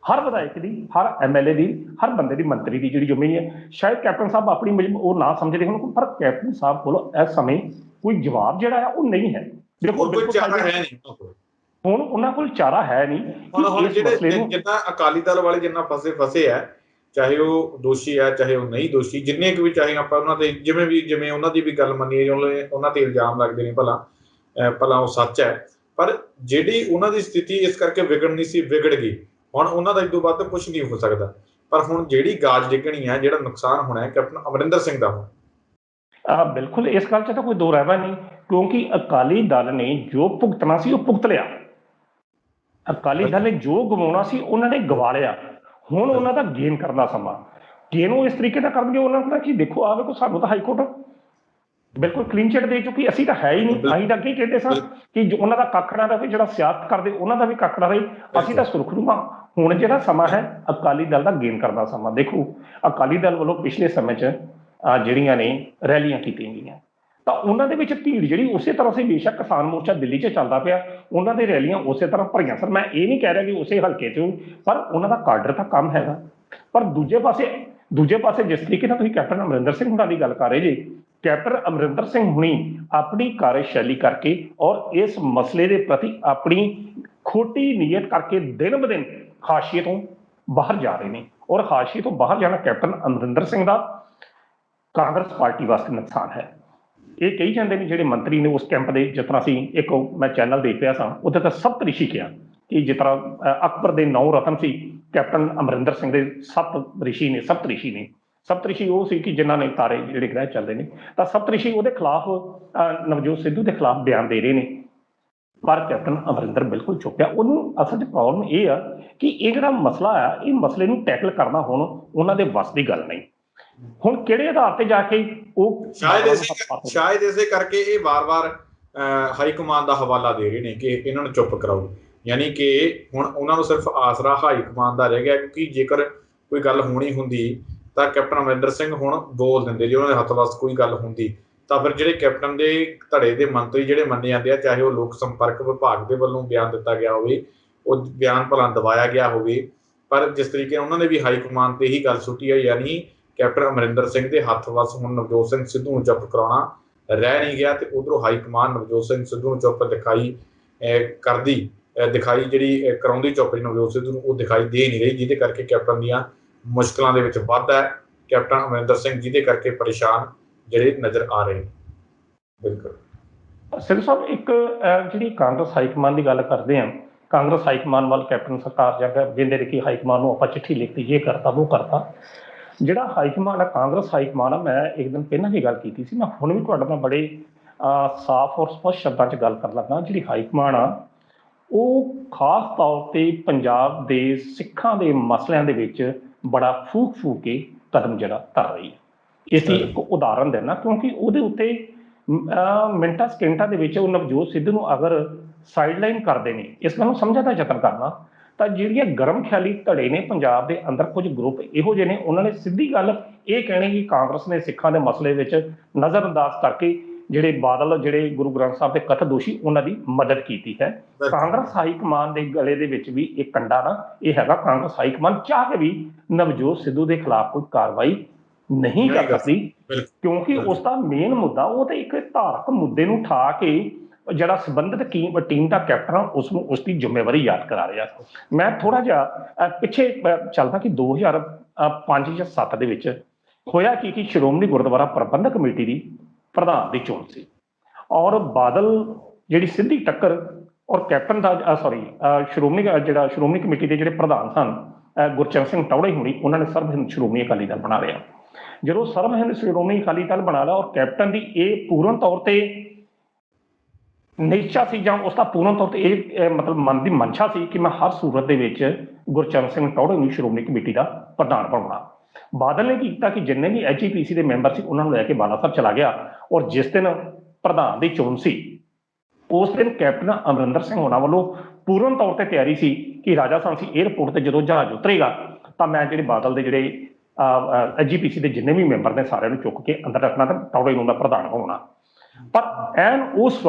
ਹਰ ਵਿਧਾਇਕ ਦੀ, ਹਰ ਐਮਐਲਏ ਦੀ, ਹਰ ਬੰਦੇ ਦੀ, ਮੰਤਰੀ ਦੀ ਜਿਹੜੀ ਜ਼ਿੰਮੇਵਾਰੀ ਹੈ। ਸ਼ਾਇਦ ਕੈਪਟਨ ਸਾਹਿਬ ਆਪਣੀ ਉਹ ਨਾ ਸਮਝਦੇ ਹੁਣ, ਪਰ ਕੈਪਟਨ ਸਾਹਿਬ ਕੋਲ ਇਸ ਸਮੇਂ ਕੋਈ ਜਵਾਬ ਜਿਹੜਾ ਆ ਉਹ ਨਹੀਂ ਹੈ। ਦੇਖੋ ਹੁਣ ਉਹਨਾਂ ਕੋਲ ਚਾਰਾ ਹੈ ਨਹੀਂ। ਜਿੰਨਾ ਅਕਾਲੀ ਦਲ ਵਾਲੇ ਜਿੰਨਾ ਫਸੇ ਆ, ਚਾਹੇ ਉਹ ਦੋਸ਼ੀ ਆ ਚਾਹੇ ਉਹ ਨਹੀਂ ਦੋਸ਼ੀ, ਜਿੰਨੇ ਕੁ ਵੀ ਚਾਹੇ ਆਪਾਂ ਉਹਨਾਂ ਤੇ ਜਿਵੇਂ ਉਹਨਾਂ ਦੀ ਵੀ ਗੱਲ ਮੰਨੀਏ, ਉਹਨਾਂ ਤੇ ਇਲਜ਼ਾਮ ਲੱਗਦੇ ਨੇ ਭਲਾ ਉਹ ਸੱਚ ਹੈ, ਪਰ ਜਿਹੜੀ ਉਹਨਾਂ ਦੀ ਸਥਿਤੀ ਇਸ ਕਰਕੇ ਵਿਗੜਨੀ ਸੀ ਵਿਗੜ ਗਈ। ਹੁਣ ਉਹਨਾਂ ਦਾ ਇਸ ਤੋਂ ਵੱਧ ਕੁਝ ਨਹੀਂ ਹੋ ਸਕਦਾ। ਪਰ ਹੁਣ ਜਿਹੜੀ ਗਾਜ ਡਿੱਗਣੀ ਹੈ, ਜਿਹੜਾ ਨੁਕਸਾਨ ਹੋਣਾ ਹੈ ਕੈਪਟਨ ਅਮਰਿੰਦਰ ਸਿੰਘ ਦਾ ਹੋਣਾ। ਬਿਲਕੁਲ, ਇਸ ਗੱਲ 'ਚ ਤਾਂ ਕੋਈ ਦੋ ਰਾਇ ਨਹੀਂ, ਕਿਉਂਕਿ ਅਕਾਲੀ ਦਲ ਨੇ ਜੋ ਭੁਗਤਣਾ ਸੀ ਉਹ ਭੁਗਤ ਲਿਆ। ਅਕਾਲੀ ਦਲ ਨੇ ਜੋ ਗਵਾਉਣਾ ਸੀ ਉਹਨਾਂ ਨੇ ਗਵਾ ਲਿਆ। ਹੁਣ ਉਹਨਾਂ ਦਾ ਗੇਨ ਕਰਨ ਦਾ ਸਮਾਂ, ਗੇਨ ਉਹ ਇਸ ਤਰੀਕੇ ਨਾਲ ਕਰਨਗੇ, ਉਹਨਾਂ ਨੂੰ ਕਿ ਦੇਖੋ ਆ ਵੇਖੋ ਸਾਨੂੰ ਤਾਂ ਹਾਈ ਕੋਰਟ ਬਿਲਕੁਲ ਕਲੀਨ ਚਿੱਟ ਦੇ ਚੁੱਕੀ, ਅਸੀਂ ਤਾਂ ਹੈ ਹੀ ਨਹੀਂ। ਅਸੀਂ ਤਾਂ ਅੱਗੇ ਕਹਿੰਦੇ ਸਾਂ ਕਿ ਉਹਨਾਂ ਦਾ ਕੱਖ ਨਾ ਰਹੇ, ਜਿਹੜਾ ਸਿਆਸਤ ਕਰਦੇ ਉਹਨਾਂ ਦਾ ਵੀ ਕੱਖ ਨਾ ਰਹੇ, ਅਸੀਂ ਤਾਂ ਸੁਰਖਰੂ ਹਾਂ। ਹੁਣ ਜਿਹੜਾ ਸਮਾਂ ਹੈ ਅਕਾਲੀ ਦਲ ਦਾ ਗੇਨ ਕਰਨ ਦਾ ਸਮਾਂ। ਦੇਖੋ ਅਕਾਲੀ ਦਲ ਵੱਲੋਂ ਪਿਛਲੇ ਸਮੇਂ 'ਚ ਜਿਹੜੀਆਂ ਨੇ ਰੈਲੀਆਂ ਕੀਤੀਆਂ ਗਈਆਂ, ਤਾਂ ਉਹਨਾਂ ਦੇ ਵਿੱਚ ਭੀੜ ਜਿਹੜੀ ਉਸੇ ਤਰ੍ਹਾਂ ਸੀ, ਬੇਸ਼ੱਕ ਕਿਸਾਨ ਮੋਰਚਾ ਦਿੱਲੀ 'ਚ ਚੱਲਦਾ ਪਿਆ, ਉਹਨਾਂ ਦੇ ਰੈਲੀਆਂ ਉਸੇ ਤਰ੍ਹਾਂ ਭਰੀਆਂ ਸਨ। ਮੈਂ ਇਹ ਨਹੀਂ ਕਹਿ ਰਿਹਾ ਕਿ ਉਸੇ ਹਲਕੇ 'ਚ, ਪਰ ਉਹਨਾਂ ਦਾ ਕਾਡਰ ਤਾਂ ਕੰਮ ਹੈਗਾ। ਪਰ ਦੂਜੇ ਪਾਸੇ ਜਿਸ ਤਰੀਕੇ ਨਾਲ ਤੁਸੀਂ ਕੈਪਟਨ ਅਮਰਿੰਦਰ ਸਿੰਘ ਹੁਣਾਂ ਦੀ ਗੱਲ ਕਰ ਰਹੇ ਜੀ, ਕੈਪਟਨ ਅਮਰਿੰਦਰ ਸਿੰਘ ਹੁਣੀ ਆਪਣੀ ਕਾਰਜਸ਼ੈਲੀ ਕਰਕੇ ਔਰ ਇਸ ਮਸਲੇ ਦੇ ਪ੍ਰਤੀ ਆਪਣੀ ਖੋਟੀ ਨੀਅਤ ਕਰਕੇ ਦਿਨ ਬ ਦਿਨ ਹਾਸ਼ੀਏ ਤੋਂ ਬਾਹਰ ਜਾ ਰਹੇ ਨੇ। ਔਰ ਹਾਸ਼ੀਏ ਤੋਂ ਬਾਹਰ ਜਾਣਾ ਕੈਪਟਨ ਅਮਰਿੰਦਰ ਸਿੰਘ ਦਾ ਕਾਂਗਰਸ ਪਾਰਟੀ ਵਾਸਤੇ ਨੁਕਸਾਨ ਹੈ। ਇਹ ਕਹੀ ਜਾਂਦੇ ਨੇ ਜਿਹੜੇ ਮੰਤਰੀ ਨੇ ਉਸ ਕੈਂਪ ਦੇ, ਜਿਸ ਤਰ੍ਹਾਂ ਅਸੀਂ ਇੱਕ ਮੈਂ ਚੈਨਲ ਦੇਖ ਰਿਹਾ ਸਾਂ, ਉਹਦੇ ਤਾਂ ਸਪਤ ਰਿਸ਼ੀ ਕਿਹਾ ਕਿ ਜਿਸ ਤਰ੍ਹਾਂ ਅਕਬਰ ਦੇ 9 ਰਤਨ ਸੀ, ਕੈਪਟਨ ਅਮਰਿੰਦਰ ਸਿੰਘ ਦੇ ਸਪਤ ਰਿਸ਼ੀ ਨੇ। ਸਪਤਰਿਸ਼ੀ ਉਹ ਸੀ ਕਿ ਜਿਨ੍ਹਾਂ ਨੇ ਤਾਰੇ ਜਿਹੜੇ ਗ੍ਰਹਿ ਚੱਲਦੇ ਨੇ, ਤਾਂ ਸਪਤਰਿਸ਼ੀ ਉਹਦੇ ਖਿਲਾਫ ਨਵਜੋਤ ਸਿੱਧੂ ਦੇ ਖਿਲਾਫ ਬਿਆਨ ਦੇ ਰਹੇ ਨੇ, ਪਰ ਕੈਪਟਨ ਅਮਰਿੰਦਰ ਬਿਲਕੁਲ ਚੁੱਪ ਆ। ਉਹਨੂੰ ਅਸਲ 'ਚ ਪ੍ਰੋਬਲਮ ਇਹ ਆ ਕਿ ਇਹ ਜਿਹੜਾ ਮਸਲਾ ਆ, ਇਹ ਮਸਲੇ ਨੂੰ ਟੈਕਲ ਕਰਨਾ ਹੁਣ ਉਹਨਾਂ ਦੇ ਵੱਸ ਦੀ ਗੱਲ ਨਹੀਂ। ਹੁਣ ਕਿਹੜੇ ਆਧਾਰ ਤੇ ਜਾ ਕੇ ਉਹ ਸ਼ਾਇਦ ਇਸੇ ਕਰਕੇ ਇਹ ਵਾਰ-ਵਾਰ ਹਾਈ ਕਮਾਨ ਦਾ ਹਵਾਲਾ ਦੇ ਰਹੇ ਨੇ ਕਿ ਇਹਨਾਂ ਨੂੰ ਚੁੱਪ ਕਰਾਓ, ਯਾਨੀ ਕਿ ਹੁਣ ਉਹਨਾਂ ਨੂੰ ਸਿਰਫ ਆਸਰਾ ਹਾਈ ਕਮਾਨ ਦਾ ਰਹਿ ਗਿਆ, ਕਿਉਂਕਿ ਜੇਕਰ ਕੋਈ ਗੱਲ ਹੋਣੀ ਹੁੰਦੀ ਤਾਂ ਕੈਪਟਨ ਅਮਰਿੰਦਰ ਸਿੰਘ ਹੁਣ ਬੋਲ ਦਿੰਦੇ, ਜੇ ਉਹਨਾਂ ਦੇ ਹੱਥ ਵੱਸ ਕੋਈ ਗੱਲ ਹੁੰਦੀ ਤਾਂ ਫਿਰ ਜਿਹੜੇ ਕੈਪਟਨ ਦੇ ਧੜੇ ਦੇ ਮੰਤਰੀ ਜਿਹੜੇ ਮੰਨੇ ਜਾਂਦੇ ਆ, ਚਾਹੇ ਉਹ ਲੋਕ ਸੰਪਰਕ ਵਿਭਾਗ ਦੇ ਵੱਲੋਂ ਬਿਆਨ ਦਿੱਤਾ ਗਿਆ ਹੋਵੇ, ਉਹ ਬਿਆਨ ਭਲਾ ਦਬਾਇਆ ਗਿਆ ਹੋਵੇ, ਪਰ ਜਿਸ ਤਰੀਕੇ ਨਾਲ ਉਹਨਾਂ ਨੇ ਵੀ ਹਾਈ ਕਮਾਨ ਤੇ ਹੀ ਗੱਲ ਸੁੱਟੀ ਹੈ, ਯਾਨੀ ਕੈਪਟਨ ਅਮਰਿੰਦਰ ਸਿੰਘ ਦੇ ਹੱਥ ਵੱਸ ਹੁਣ ਨਵਜੋਤ ਸਿੰਘ ਸਿੱਧੂ ਨੂੰ ਚੁੱਪ ਕਰਾਉਣਾ ਰਹਿ ਨਹੀਂ ਗਿਆ, ਤੇ ਉਧਰੋਂ ਹਾਈ ਕਮਾਨ ਨਵਜੋਤ ਸਿੰਘ ਸਿੱਧੂ ਨੂੰ ਚੁੱਪ ਦਿਖਾਈ ਜਿਹੜੀ ਕਰਾਉਂਦੀ ਚੁੱਪ ਨਵਜੋਤ ਸਿੱਧੂ ਨੂੰ, ਉਹ ਦਿਖਾਈ ਦੇ ਨਹੀਂ ਰਹੀ, ਜਿਹਦੇ ਕਰਕੇ ਕੈਪਟਨ ਦੀਆਂ ਮੁਸ਼ਕਲਾਂ ਦੇ ਵਿੱਚ ਵਾਧਾ ਹੈ। ਕੈਪਟਨ ਅਮਰਿੰਦਰ ਸਿੰਘ ਜਿਹਦੇ ਕਰਕੇ ਪਰੇਸ਼ਾਨ ਜਿਹੜੇ ਨਜ਼ਰ ਆ ਰਹੇ। ਬਿਲਕੁਲ ਸਿੱਧੂ ਸਾਹਿਬ, ਇੱਕ ਜਿਹੜੀ ਕਾਂਗਰਸ ਹਾਈਕਮਾਨ ਦੀ ਗੱਲ ਕਰਦੇ ਹਾਂ, ਕਾਂਗਰਸ ਹਾਈਕਮਾਨ ਵੱਲ ਕੈਪਟਨ ਸਰਕਾਰ ਜਾ ਕੇ ਕਹਿੰਦੇ ਨੇ ਕਿ ਹਾਈਕਮਾਨ ਨੂੰ ਆਪਾਂ ਚਿੱਠੀ ਲਿਖਤੀ, ਇਹ ਕਰਤਾ ਉਹ ਕਰਤਾ। ਜਿਹੜਾ ਹਾਈਕਮਾਨ ਆ, ਕਾਂਗਰਸ ਹਾਈਕਮਾਨ ਆ, ਮੈਂ ਇੱਕ ਦਿਨ ਪਹਿਲਾਂ ਵੀ ਗੱਲ ਕੀਤੀ ਸੀ, ਮੈਂ ਹੁਣ ਵੀ ਤੁਹਾਡੇ ਨਾਲ ਬੜੇ ਸਾਫ਼ ਔਰ ਸਪਸ਼ਟ ਸ਼ਬਦਾਂ 'ਚ ਗੱਲ ਕਰਨ ਲੱਗਾ। ਜਿਹੜੀ ਹਾਈਕਮਾਨ ਆ ਉਹ ਖਾਸ ਤੌਰ 'ਤੇ ਪੰਜਾਬ ਦੇ ਸਿੱਖਾਂ ਦੇ ਮਸਲਿਆਂ ਦੇ ਵਿੱਚ ਬੜਾ ਫੂਕ ਕੇ ਕਦਮ ਜਿਹੜਾ ਧਰ ਰਹੀ ਹੈ। ਇਸ ਦੀ ਇੱਕ ਉਦਾਹਰਨ ਦੇਣਾ, ਕਿਉਂਕਿ ਉਹਦੇ ਉੱਤੇ ਮਿੰਟਾਂ ਸਕਿੰਟਾਂ ਦੇ ਵਿੱਚ ਉਹ ਨਵਜੋਤ ਸਿੱਧੂ ਨੂੰ ਅਗਰ ਸਾਈਡਲਾਈਨ ਕਰਦੇ ਨੇ, ਇਸ ਗੱਲ ਨੂੰ ਸਮਝਣ ਦਾ ਯਤਨ ਕਰਨਾ, ਤਾਂ ਜਿਹੜੀਆਂ ਗਰਮ ਖਿਆਲੀ ਧੜੇ ਨੇ ਪੰਜਾਬ ਦੇ ਅੰਦਰ, ਕੁਝ ਗਰੁੱਪ ਇਹੋ ਜਿਹੇ ਨੇ, ਉਹਨਾਂ ਨੇ ਸਿੱਧੀ ਗੱਲ ਇਹ ਕਹਿਣੀ ਕਿ ਕਾਂਗਰਸ ਨੇ ਸਿੱਖਾਂ ਦੇ ਮਸਲੇ ਵਿੱਚ ਨਜ਼ਰਅੰਦਾਜ਼ ਕਰਕੇ ਜਿਹੜੇ ਬਾਦਲ, ਜਿਹੜੇ ਗੁਰੂ ਗ੍ਰੰਥ ਸਾਹਿਬ ਦੇ ਕਥਿਤ ਦੋਸ਼ੀ, ਉਹਨਾਂ ਦੀ ਮਦਦ ਕੀਤੀ ਹੈ। ਕਾਂਗਰਸ ਹਾਈਕਮਾਨ ਦੇ ਗਲੇ ਦੇ ਵਿੱਚ ਵੀ ਇਹ ਕੰਡਾ ਨਾ ਇਹ ਹੈਗਾ, ਕਾਂਗਰਸ ਹਾਈਕਮਾਨ ਚਾਹ ਕੇ ਵੀ ਨਵਜੋਤ ਸਿੱਧੂ ਦੇ ਖਿਲਾਫ ਕੋਈ ਕਾਰਵਾਈ ਨਹੀਂ ਕਰ ਸਕਦੀ, ਕਿਉਂਕਿ ਉਸ ਦਾ ਮੇਨ ਮੁੱਦਾ ਉਹ ਤਾਂ ਇੱਕ ਧਾਰਮਿਕ ਮੁੱਦੇ ਨੂੰ ਉਠਾ ਕੇ ਜਿਹੜਾ ਸੰਬੰਧਿਤ ਟੀਮ ਦਾ ਕੈਪਟਨ ਉਸਨੂੰ ਉਸਦੀ ਜ਼ਿੰਮੇਵਾਰੀ ਯਾਦ ਕਰਾ ਰਿਹਾ। ਮੈਂ ਥੋੜਾ ਜਿਹਾ ਪਿੱਛੇ ਚੱਲਦਾ ਕਿ 2005 ਜਾਂ 7 ਦੇ ਵਿੱਚ ਹੋਇਆ ਕਿ ਸ਼੍ਰੋਮਣੀ ਗੁਰਦੁਆਰਾ ਪ੍ਰਬੰਧਕ ਕਮੇਟੀ ਦੀ ਪ੍ਰਧਾਨ ਦੀ ਚੋਣ ਸੀ, ਔਰ ਬਾਦਲ ਜਿਹੜੀ ਸਿੱਧੀ ਟੱਕਰ ਔਰ ਕੈਪਟਨ ਦਾ ਸ਼੍ਰੋਮਣੀ ਕਮੇਟੀ ਦੇ ਜਿਹੜੇ ਪ੍ਰਧਾਨ ਸਨ ਗੁਰਚਰਨ ਸਿੰਘ ਟੌੜੇ ਹੋਣੀ, ਉਹਨਾਂ ਨੇ ਸਰਬ ਹਿੰਦ ਸ਼੍ਰੋਮਣੀ ਅਕਾਲੀ ਦਲ ਬਣਾ ਲਿਆ। ਜਦੋਂ ਸਰਬ ਹਿੰਦ ਸ਼੍ਰੋਮਣੀ ਅਕਾਲੀ ਦਲ ਬਣਾ ਲਿਆ ਔਰ ਕੈਪਟਨ ਦੀ ਇਹ ਪੂਰਨ ਤੌਰ ਤੇ ਨਿਸ਼ਚਾ ਸੀ, ਜਾਂ ਉਸਦਾ ਪੂਰਨ ਤੌਰ ਤੇ ਇਹ ਮਤਲਬ ਮਨ ਦੀ ਮਨਸ਼ਾ ਸੀ ਕਿ ਮੈਂ ਹਰ ਸੂਰਤ ਦੇ ਵਿੱਚ ਗੁਰਚਰਨ ਸਿੰਘ ਟੌੜੇ ਨੂੰ ਸ਼੍ਰੋਮਣੀ ਕਮੇਟੀ ਦਾ ਪ੍ਰਧਾਨ ਬਣਾਉਣਾ। ਬਾਦਲ ਨੇ ਕੀ ਕੀਤਾ ਕਿ ਜਿੰਨੇ ਵੀ HGPC ਦੇ ਮੈਂਬਰ ਸੀ ਉਹਨਾਂ ਨੂੰ ਲੈ ਕੇ ਬਾਲਾ ਸਾਹਿਬ ਚਲਾ ਗਿਆ, ਔਰ ਜਿਸ ਦਿਨ ਪ੍ਰਧਾਨ ਦੀ ਚੋਣ ਸੀ ਉਸ ਦਿਨ ਕੈਪਟਨ ਅਮਰਿੰਦਰ ਸਿੰਘ ਹੋਣਾ ਵੱਲੋਂ ਪੂਰਨ ਤੌਰ ਤੇ ਤਿਆਰੀ ਸੀ ਕਿ ਰਾਜਾ ਸਾਂਸੀ 에ਅਰਪੋਰਟ ਤੇ ਜਦੋਂ ਜਹਾਜ਼ ਉਤਰੇਗਾ ਤਾਂ ਮੈਂ ਜਿਹੜੇ ਬਾਦਲ ਦੇ ਜਿਹੜੇ HGPC ਦੇ ਜਿੰਨੇ ਵੀ ਮੈਂਬਰ ਨੇ ਸਾਰਿਆਂ ਨੂੰ ਚੁੱਕ ਕੇ ਅੰਦਰ ਰੱਖਣਾ ਤੇ ਟੌੜੇ ਨੂੰ ਦਾ ਪ੍ਰਧਾਨ ਹੋਣਾ। ਪਰ ਐਨ ਉਸ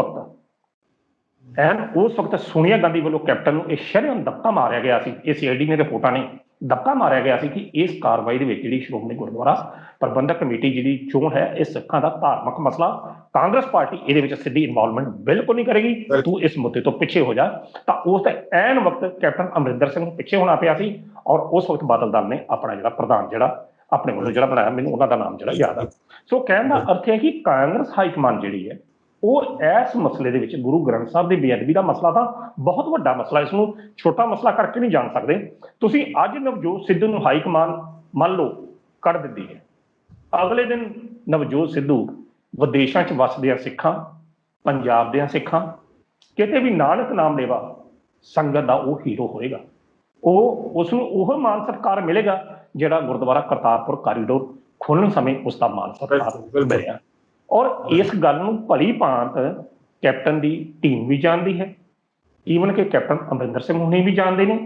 ਵਕਤ ਸੋਨੀਆ ਗਾਂਧੀ ਵੱਲੋਂ ਕੈਪਟਨ ਨੂੰ ਇਹ ਸ਼ਰੇਆਮ ਦਬਕਾ ਮਾਰਿਆ ਗਿਆ ਸੀ, ਇਹ CID ਨੇ ਰਿਪੋਰਟਾਂ ਨੇ ਦਬਕਾ ਮਾਰਿਆ ਗਿਆ ਸੀ ਕਿ ਇਸ ਕਾਰਵਾਈ ਦੇ ਵਿੱਚ ਜਿਹੜੀ ਸ਼੍ਰੋਮਣੀ ਗੁਰਦੁਆਰਾ ਪ੍ਰਬੰਧਕ ਕਮੇਟੀ ਜਿਹੜੀ ਚੋਣ ਹੈ, ਇਹ ਸਿੱਖਾਂ ਦਾ ਧਾਰਮਿਕ ਮਸਲਾ, ਕਾਂਗਰਸ ਪਾਰਟੀ ਇਹਦੇ ਵਿੱਚ ਸਿੱਧੀ ਇਨਵੋਲਵਮੈਂਟ ਬਿਲਕੁਲ ਨਹੀਂ ਕਰੇਗੀ, ਤੂੰ ਇਸ ਮੁੱਦੇ ਤੋਂ ਪਿੱਛੇ ਹੋ ਜਾ। ਤਾਂ ਉਸ ਦਾ ਐਨ ਵਕਤ ਕੈਪਟਨ ਅਮਰਿੰਦਰ ਸਿੰਘ ਨੂੰ ਪਿੱਛੇ ਹੋਣਾ ਪਿਆ ਸੀ, ਔਰ ਉਸ ਵਕਤ ਬਾਦਲ ਦਲ ਨੇ ਆਪਣਾ ਜਿਹੜਾ ਪ੍ਰਧਾਨ ਜਿਹੜਾ ਆਪਣੇ ਵੱਲੋਂ ਜਿਹੜਾ ਬਣਾਇਆ, ਮੈਨੂੰ ਉਹਨਾਂ ਦਾ ਨਾਮ ਜਿਹੜਾ ਯਾਦ ਆ। ਸੋ ਕਹਿਣ ਦਾ ਅਰਥ ਹੈ ਕਿ ਕਾਂਗਰਸ ਹਾਈਕਮਾਨ ਜਿਹੜੀ ਹੈ ਉਹ ਇਸ ਮਸਲੇ ਦੇ ਵਿੱਚ, ਗੁਰੂ ਗ੍ਰੰਥ ਸਾਹਿਬ ਦੀ ਬੇਅਦਬੀ ਦਾ ਮਸਲਾ ਤਾਂ ਬਹੁਤ ਵੱਡਾ ਮਸਲਾ, ਇਸ ਨੂੰ ਛੋਟਾ ਮਸਲਾ ਕਰਕੇ ਨਹੀਂ ਜਾਣ ਸਕਦੇ ਤੁਸੀਂ। ਅੱਜ ਨਵਜੋਤ ਸਿੱਧੂ ਨੂੰ ਹਾਈਕਮਾਨ ਮੰਨ ਲਓ ਕੱਢ ਦਿੰਦੀ ਹੈ, ਅਗਲੇ ਦਿਨ ਨਵਜੋਤ ਸਿੱਧੂ ਵਿਦੇਸ਼ਾਂ 'ਚ ਵੱਸਦਿਆਂ ਸਿੱਖਾਂ, ਪੰਜਾਬ ਦਿਆਂ ਸਿੱਖਾਂ, ਕਿਤੇ ਵੀ ਨਾਨਕ ਨਾਮ ਲੇਵਾ ਸੰਗਤ ਦਾ ਉਹ ਹੀਰੋ ਹੋਏਗਾ, ਉਸਨੂੰ ਉਹ ਮਾਨ ਸਤਿਕਾਰ ਮਿਲੇਗਾ ਜਿਹੜਾ ਗੁਰਦੁਆਰਾ ਕਰਤਾਰਪੁਰ ਕਾਰੀਡੋਰ ਖੋਲ੍ਹਣ ਸਮੇਂ ਉਸਦਾ ਮਾਨ ਸਤਿਕਾਰ ਮਿਲਿਆ। ਔਰ ਇਸ ਗੱਲ ਨੂੰ ਭਲੀ ਭਾਂਤ ਕੈਪਟਨ ਦੀ ਟੀਮ ਵੀ ਜਾਣਦੀ ਹੈ, ਈਵਨ ਕਿ ਕੈਪਟਨ ਅਮਰਿੰਦਰ ਸਿੰਘ ਹੁਣੀ ਵੀ ਜਾਣਦੇ ਨੇ,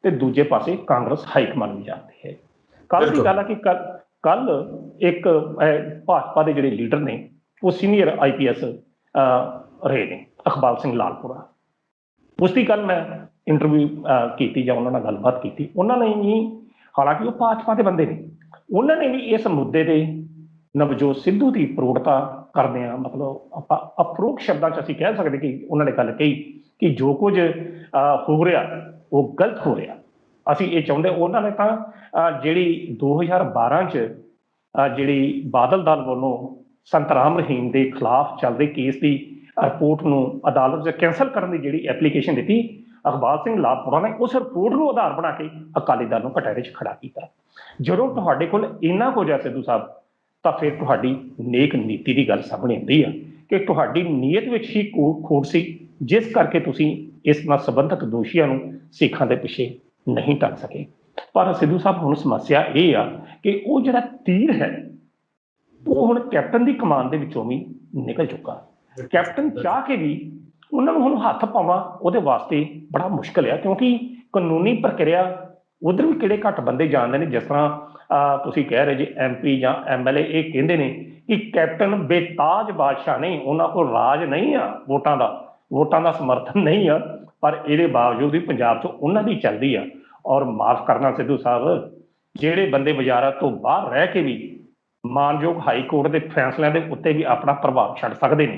ਤੇ ਦੂਜੇ ਪਾਸੇ ਕਾਂਗਰਸ ਹਾਈਕਮਾਨ ਵੀ ਜਾਣਦੀ ਹੈ। ਕੱਲ ਦੀ ਗੱਲ ਹੈ ਕਿ ਕੱਲ ਇੱਕ ਭਾਜਪਾ ਦੇ ਜਿਹੜੇ ਲੀਡਰ ਨੇ ਉਹ ਸੀਨੀਅਰ IPS ਰਹੇ ਨੇ, ਇਕਬਾਲ ਸਿੰਘ ਲਾਲਪੁਰਾ, ਉਸ ਦੀ ਗੱਲ ਮੈਂ ਇੰਟਰਵਿਊ ਕੀਤੀ ਜਾਂ ਉਹਨਾਂ ਨਾਲ ਗੱਲਬਾਤ ਕੀਤੀ। ਉਹਨਾਂ ਨੇ ਵੀ, ਹਾਲਾਂਕਿ ਉਹ ਭਾਜਪਾ ਦੇ ਬੰਦੇ ਨੇ, ਉਹਨਾਂ ਨੇ ਵੀ ਇਸ ਮੁੱਦੇ ਤੇ ਨਵਜੋਤ ਸਿੱਧੂ ਦੀ ਪ੍ਰੋੜਤਾ ਕਰਦੇ ਆ, ਮਤਲਬ ਆਪਾਂ ਅਪਰੋਖ ਸ਼ਬਦਾਂ 'ਚ ਅਸੀਂ ਕਹਿ ਸਕਦੇ ਕਿ ਉਹਨਾਂ ਨੇ ਗੱਲ ਕਹੀ ਕਿ ਜੋ ਕੁਝ ਹੋ ਰਿਹਾ ਉਹ ਗਲਤ ਹੋ ਰਿਹਾ, ਅਸੀਂ ਇਹ ਚਾਹੁੰਦੇ। ਉਹਨਾਂ ਨੇ ਤਾਂ ਜਿਹੜੀ 2012 'ਚ ਜਿਹੜੀ ਬਾਦਲ ਦਲ ਵੱਲੋਂ ਸੰਤ ਰਾਮ ਰਹੀਮ ਦੇ ਖਿਲਾਫ ਚੱਲਦੇ ਕੇਸ ਦੀ ਰਿਪੋਰਟ ਨੂੰ ਅਦਾਲਤ 'ਚ ਕੈਂਸਲ ਕਰਨ ਦੀ ਜਿਹੜੀ ਐਪਲੀਕੇਸ਼ਨ ਦਿੱਤੀ, ਇਕਬਾਲ ਸਿੰਘ ਲਾਲਪੁਰਾ ਨੇ ਉਸ ਰਿਪੋਰਟ ਨੂੰ ਆਧਾਰ ਬਣਾ ਕੇ ਅਕਾਲੀ ਦਲ ਨੂੰ ਕਟਹਿਰੇ 'ਚ ਖੜਾ ਕੀਤਾ। ਜਦੋਂ ਤੁਹਾਡੇ ਕੋਲ ਇੰਨਾ ਕੁਝ ਹੈ ਸਿੱਧੂ ਸਾਹਿਬ, ਤਾਂ ਫਿਰ ਤੁਹਾਡੀ ਨੇਕ ਨੀਤੀ ਦੀ ਗੱਲ ਸਾਹਮਣੇ ਆਉਂਦੀ ਆ ਕਿ ਤੁਹਾਡੀ ਨੀਅਤ ਵਿੱਚ ਹੀ ਖੋਟ ਸੀ, ਜਿਸ ਕਰਕੇ ਤੁਸੀਂ ਇਸ ਨਾਲ ਸੰਬੰਧਿਤ ਦੋਸ਼ੀਆਂ ਨੂੰ ਸਿੱਖਾਂ ਦੇ ਪਿੱਛੇ ਨਹੀਂ ਟੰਗ ਸਕੇ। ਪਰ ਸਿੱਧੂ ਸਾਹਿਬ ਹੁਣ ਸਮੱਸਿਆ ਇਹ ਆ ਕਿ ਉਹ ਜਿਹੜਾ ਤੀਰ ਹੈ ਉਹ ਹੁਣ ਕੈਪਟਨ ਦੀ ਕਮਾਨ ਦੇ ਵਿੱਚੋਂ ਵੀ ਨਿਕਲ ਚੁੱਕਾ। ਕੈਪਟਨ ਚਾਹ ਕੇ ਵੀ ਉਹਨਾਂ ਨੂੰ ਹੁਣ ਹੱਥ ਪਾਉਣਾ ਉਹਦੇ ਵਾਸਤੇ ਬੜਾ ਮੁਸ਼ਕਲ ਆ, ਕਿਉਂਕਿ ਕਾਨੂੰਨੀ ਪ੍ਰਕਿਰਿਆ ਉਧਰ ਵੀ ਕਿਹੜੇ ਘੱਟ ਬੰਦੇ ਜਾਣਦੇ ਨੇ। ਜਿਸ ਤਰ੍ਹਾਂ ਤੁਸੀਂ ਕਹਿ ਰਹੇ ਜੇ MP ਜਾਂ MLA ਇਹ ਕਹਿੰਦੇ ਨੇ ਕਿ ਕੈਪਟਨ ਬੇਤਾਜ ਬਾਦਸ਼ਾਹ ਨਹੀਂ, ਉਹਨਾਂ ਕੋਲ ਰਾਜ ਨਹੀਂ ਆ ਵੋਟਾਂ ਦਾ ਸਮਰਥਨ ਨਹੀਂ ਆ, ਪਰ ਇਹਦੇ ਬਾਵਜੂਦ ਵੀ ਪੰਜਾਬ 'ਚ ਉਹਨਾਂ ਦੀ ਚੱਲਦੀ ਆ। ਔਰ ਮਾਫ ਕਰਨਾ ਸਿੱਧੂ ਸਾਹਿਬ, ਜਿਹੜੇ ਬੰਦੇ ਬਾਜ਼ਾਰਾਂ ਤੋਂ ਬਾਹਰ ਰਹਿ ਕੇ ਵੀ ਮਾਨਯੋਗ ਹਾਈ ਕੋਰਟ ਦੇ ਫੈਸਲਿਆਂ ਦੇ ਉੱਤੇ ਵੀ ਆਪਣਾ ਪ੍ਰਭਾਵ ਛੱਡ ਸਕਦੇ ਨੇ,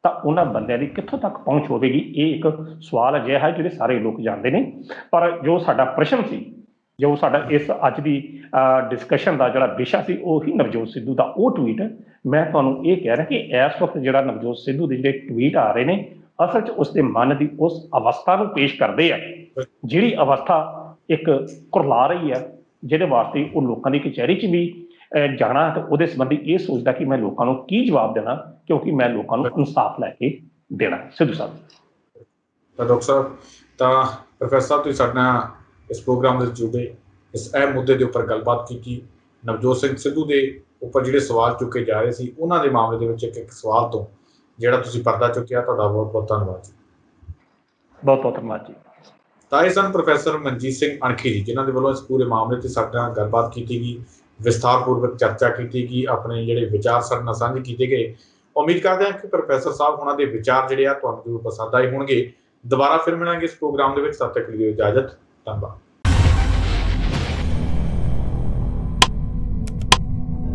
ਤਾਂ ਉਹਨਾਂ ਬੰਦਿਆਂ ਦੀ ਕਿੱਥੋਂ ਤੱਕ ਪਹੁੰਚ ਹੋਵੇਗੀ? ਇਹ ਇੱਕ ਸਵਾਲ ਅਜਿਹਾ ਹੈ ਜਿਹੜੇ ਸਾਰੇ ਲੋਕ ਜਾਣਦੇ ਨੇ। ਪਰ ਜੋ ਸਾਡਾ ਪ੍ਰਸ਼ਨ ਸੀ, ਜੋ ਸਾਡਾ ਇਸ ਅੱਜ ਦੀ ਡਿਸਕਸ਼ਨ ਦਾ ਜਿਹੜਾ ਵਿਸ਼ਾ ਸੀ, ਉਹ ਹੀ ਨਵਜੋਤ ਸਿੱਧੂ ਦਾ ਉਹ ਟਵੀਟ। ਮੈਂ ਤੁਹਾਨੂੰ ਇਹ ਕਹਿ ਰਿਹਾ ਕਿ ਇਸ ਵਕਤ ਜਿਹੜਾ ਨਵਜੋਤ ਸਿੱਧੂ ਦੇ ਜਿਹੜੇ ਟਵੀਟ ਆ ਰਹੇ ਨੇ, ਅਸਲ 'ਚ ਉਸਦੇ ਮਨ ਦੀ ਉਸ ਅਵਸਥਾ ਨੂੰ ਪੇਸ਼ ਕਰਦੇ ਆ, ਜਿਹੜੀ ਅਵਸਥਾ ਇੱਕ ਕੁਰਲਾ ਰਹੀ ਆ, ਜਿਹਦੇ ਵਾਸਤੇ ਉਹ ਲੋਕਾਂ ਦੀ ਕਚਹਿਰੀ 'ਚ ਵੀ ਜਾਣਾ ਤੇ ਉਹਦੇ ਸੰਬੰਧੀ ਇਹ ਸੋਚਦਾ ਕਿ ਮੈਂ ਲੋਕਾਂ ਨੂੰ ਕੀ ਜਵਾਬ ਦੇਣਾ, ਕਿਉਂਕਿ ਮੈਂ ਲੋਕਾਂ ਨੂੰ ਇਨਸਾਫ ਲੈ ਕੇ ਦੇਣਾ। ਸਿੱਧੂ ਸਾਹਿਬ ਤਾਂ ਡਾਕਟਰ ਸਾਹਿਬ, ਤਾਂ ਪ੍ਰੋਫੈਸਰ ਸਾਹਿਬ, ਤੁਸੀਂ ਸਾਡੇ ਨਾਲ ਇਸ ਪ੍ਰੋਗਰਾਮ ਦੇ ਜੁੜੇ, ਇਸ ਅਹਿਮ ਮੁੱਦੇ ਦੇ ਉੱਪਰ ਗੱਲਬਾਤ ਕੀਤੀ। ਨਵਜੋਤ ਸਿੰਘ ਸਿੱਧੂ ਦੇ ਉੱਪਰ ਜਿਹੜੇ ਸਵਾਲ ਚੁੱਕੇ ਜਾ ਰਹੇ ਸੀ, ਉਹਨਾਂ ਦੇ ਮਾਮਲੇ ਦੇ ਵਿੱਚ ਇੱਕ ਸਵਾਲ ਤੋਂ ਜਿਹੜਾ ਤੁਸੀਂ ਪਰਦਾ ਚੁੱਕਿਆ, ਤੁਹਾਡਾ ਬਹੁਤ ਬਹੁਤ ਧੰਨਵਾਦ ਜੀ। ਬਹੁਤ ਬਹੁਤ ਧੰਨਵਾਦ ਜੀ। ਤਾਂ ਇਹ ਸਨ ਪ੍ਰੋਫੈਸਰ ਮਨਜੀਤ ਸਿੰਘ ਅਣਖੀ ਜੀ, ਜਿਨ੍ਹਾਂ ਦੇ ਵੱਲੋਂ ਇਸ ਪੂਰੇ ਮਾਮਲੇ 'ਤੇ ਸਾਡੇ ਨਾਲ ਗੱਲਬਾਤ ਕੀਤੀ ਗਈ, ਵਿਸਥਾਰਪੂਰਵਕ ਚਰਚਾ ਕੀਤੀ ਗਈ, ਆਪਣੇ ਜਿਹੜੇ ਵਿਚਾਰ ਸਾਡੇ ਨਾਲ ਸਾਂਝੇ ਕੀਤੇ ਗਏ। ਉਮੀਦ ਕਰਦੇ ਹਾਂ ਕਿ ਪ੍ਰੋਫੈਸਰ ਸਾਹਿਬ ਉਹਨਾਂ ਦੇ ਵਿਚਾਰ ਜਿਹੜੇ ਆ ਤੁਹਾਨੂੰ ਜ਼ਰੂਰ ਪਸੰਦ ਆਏ ਹੋਣਗੇ। ਦੁਬਾਰਾ ਫਿਰ ਮਿਲਾਂਗੇ ਇਸ ਪ੍ਰੋਗਰਾਮ ਦੇ ਵਿੱਚ, ਤਦ ਤੱਕ ਲਈ ਇਜਾਜ਼ਤ, ਧੰਨਵਾਦ।